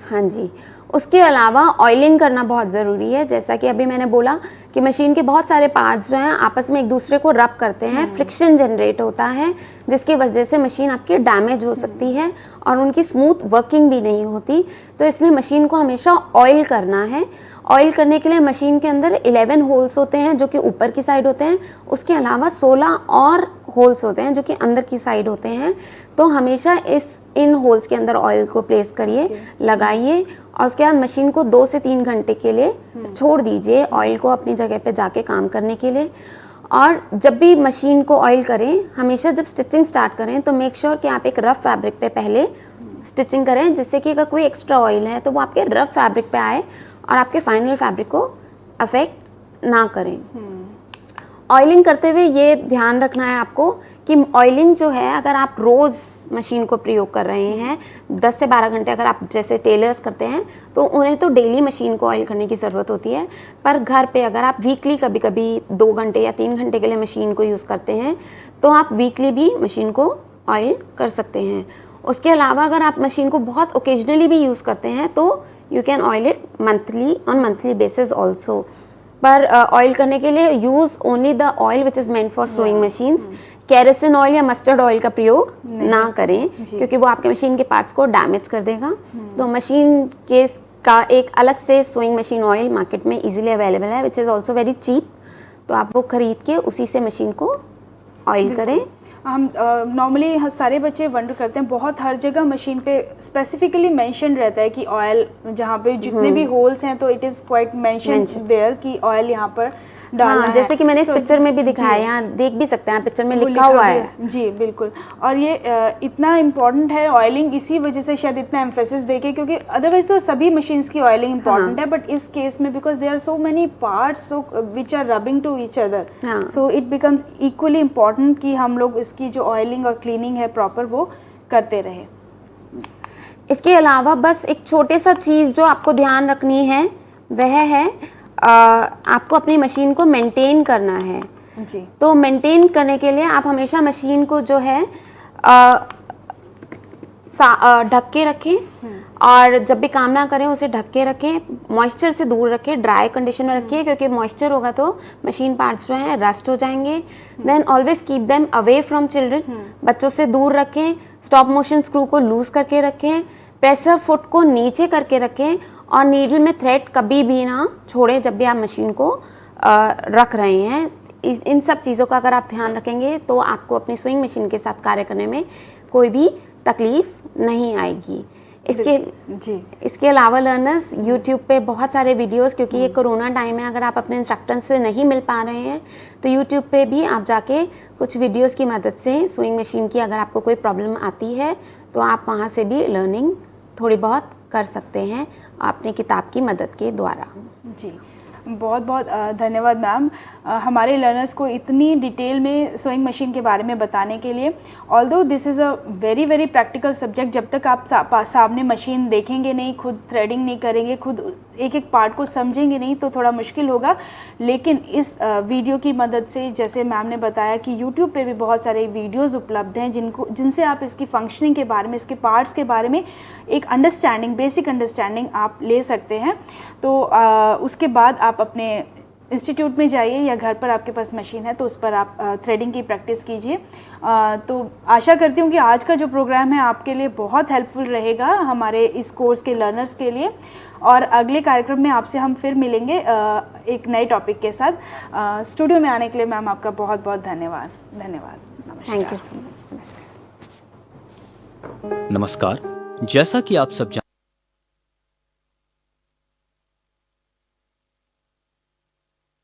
[SPEAKER 2] हाँ जी, उसके अलावा ऑयलिंग करना बहुत ज़रूरी है. जैसा कि अभी मैंने बोला कि मशीन के बहुत सारे पार्ट्स जो हैं आपस में एक दूसरे को रब करते हैं, फ्रिक्शन जनरेट होता है जिसकी वजह से मशीन आपकी डैमेज हो सकती है और उनकी स्मूथ वर्किंग भी नहीं होती. तो इसलिए मशीन को हमेशा ऑयल करना है. ऑयल करने के लिए मशीन के अंदर 11 होल्स होते हैं जो कि ऊपर की साइड होते हैं, उसके अलावा 16 और होल्स होते हैं जो कि अंदर की साइड होते हैं. तो हमेशा इन होल्स के अंदर ऑयल को प्लेस करिए, लगाइए और उसके बाद मशीन को 2 से 3 घंटे के लिए छोड़ दीजिए ऑयल को अपनी जगह पे जाके काम करने के लिए. और जब भी मशीन को ऑयल करें, हमेशा जब स्टिचिंग स्टार्ट करें तो मेक श्योर कि आप एक रफ फैब्रिक पे पहले स्टिचिंग करें, जिससे कि अगर कोई एक्स्ट्रा ऑयल है तो वो आपके रफ फैब्रिक पे आए और आपके फाइनल फैब्रिक को अफेक्ट ना करें. ऑयलिंग करते हुए ये ध्यान रखना है आपको कि ऑयलिंग जो है, अगर आप रोज़ मशीन को प्रयोग कर रहे हैं 10 से 12 घंटे, अगर आप जैसे टेलर्स करते हैं तो उन्हें तो डेली मशीन को ऑयल करने की ज़रूरत होती है. पर घर पे अगर आप वीकली कभी कभी 2 घंटे या 3 घंटे के लिए मशीन को यूज़ करते हैं तो आप वीकली भी मशीन को ऑयल कर सकते हैं. उसके अलावा अगर आप मशीन को बहुत ओकेजनली भी यूज़ करते हैं तो you can oil it monthly basis also. पर ऑयल करने के लिए use only the oil which is meant for sewing machines. Kerosene oil या मस्टर्ड ऑयल का प्रयोग ना करें क्योंकि वो आपके मशीन के पार्ट्स को डैमेज कर देगा. तो मशीन के का एक अलग से सोइंग मशीन ऑयल मार्केट में इजीली अवेलेबल है, which is also very cheap. तो आप वो खरीद के उसी से मशीन को ऑयल करें।
[SPEAKER 1] हम नॉर्मली सारे बच्चे वंडर करते हैं, बहुत हर जगह मशीन पे स्पेसिफिकली मेंशन रहता है कि ऑयल, जहाँ पे जितने भी होल्स हैं तो it is quite mention there कि ऑयल यहाँ पर डालना है।
[SPEAKER 2] जैसे कि मैंने इस पिक्चर में भी दिखाया, यहाँ देख भी सकते हैं, पिक्चर में लिखा हुआ है।
[SPEAKER 1] जी बिल्कुल। और ये इतना इम्पॉर्टेंट है ऑयलिंग, इसी वजह से शायद इतना एम्फेसिस देके, क्योंकि अदरवाइज तो सभी मशीन्स की ऑयलिंग इम्पॉर्टेंट है, बट इस केस में because there are so many parts which are rubbing to each other, so it becomes equally important कि हम लोग इसकी जो ऑयलिंग और क्लीनिंग है प्रॉपर वो करते रहे।
[SPEAKER 2] इसके अलावा बस एक छोटे सा चीज़ जो आपको ध्यान रखनी है वह है आपको अपनी मशीन को मेंटेन करना है
[SPEAKER 1] जी।
[SPEAKER 2] तो मेंटेन करने के लिए आप हमेशा मशीन को जो है ढक के रखें, और जब भी काम ना करें उसे ढक के रखें, मॉइस्चर से दूर रखें, ड्राई कंडीशन में रखिए, क्योंकि मॉइस्चर होगा तो मशीन पार्ट्स जो हैं रस्ट हो जाएंगे। Then always keep them away from children, बच्चों से दूर रखें। स्टॉप मोशन स्क्रू को लूज करके रखें, प्रेशर फुट को नीचे करके रखें, और नीडल में थ्रेड कभी भी ना छोड़ें जब भी आप मशीन को रख रहे हैं। इन सब चीज़ों का अगर आप ध्यान रखेंगे तो आपको अपनी स्विंग मशीन के साथ कार्य करने में कोई भी तकलीफ नहीं आएगी। इसके अलावा लर्नर्स यूट्यूब पे बहुत सारे वीडियोस, क्योंकि ये कोरोना टाइम है, अगर आप अपने इंस्ट्रक्टर से नहीं मिल पा रहे हैं तो यूट्यूब पे भी आप जाके कुछ वीडियोस की मदद से स्विंग मशीन की अगर आपको कोई प्रॉब्लम आती है तो आप वहाँ से भी लर्निंग थोड़ी बहुत कर सकते हैं अपनी किताब की मदद के द्वारा।
[SPEAKER 1] जी बहुत बहुत धन्यवाद मैम, हमारे लर्नर्स को इतनी डिटेल में सोइंग मशीन के बारे में बताने के लिए। Although this is a very very practical subject, जब तक आप सामने मशीन देखेंगे नहीं, खुद थ्रेडिंग नहीं करेंगे, खुद एक एक पार्ट को समझेंगे नहीं तो थोड़ा मुश्किल होगा। लेकिन इस वीडियो की मदद से, जैसे मैम ने बताया कि यूट्यूब पे भी बहुत सारे वीडियोज़ उपलब्ध हैं जिनसे आप इसकी फंक्शनिंग के बारे में, इसके पार्ट्स के बारे में एक अंडरस्टैंडिंग, बेसिक अंडरस्टैंडिंग आप ले सकते हैं। तो उसके बाद आप अपने इंस्टीट्यूट में जाइए या घर पर आपके पास मशीन है तो उस पर आप थ्रेडिंग की प्रैक्टिस कीजिए। तो आशा करती हूँ कि आज का जो प्रोग्राम है आपके लिए बहुत हेल्पफुल रहेगा, हमारे इस कोर्स के लर्नर्स के लिए। और अगले कार्यक्रम में आपसे हम फिर मिलेंगे एक नए टॉपिक के साथ। स्टूडियो में आने के लिए मैम आपका बहुत बहुत धन्यवाद। नमस्कार।
[SPEAKER 2] Thank you so much.
[SPEAKER 3] नमस्कार। जैसा कि आप सब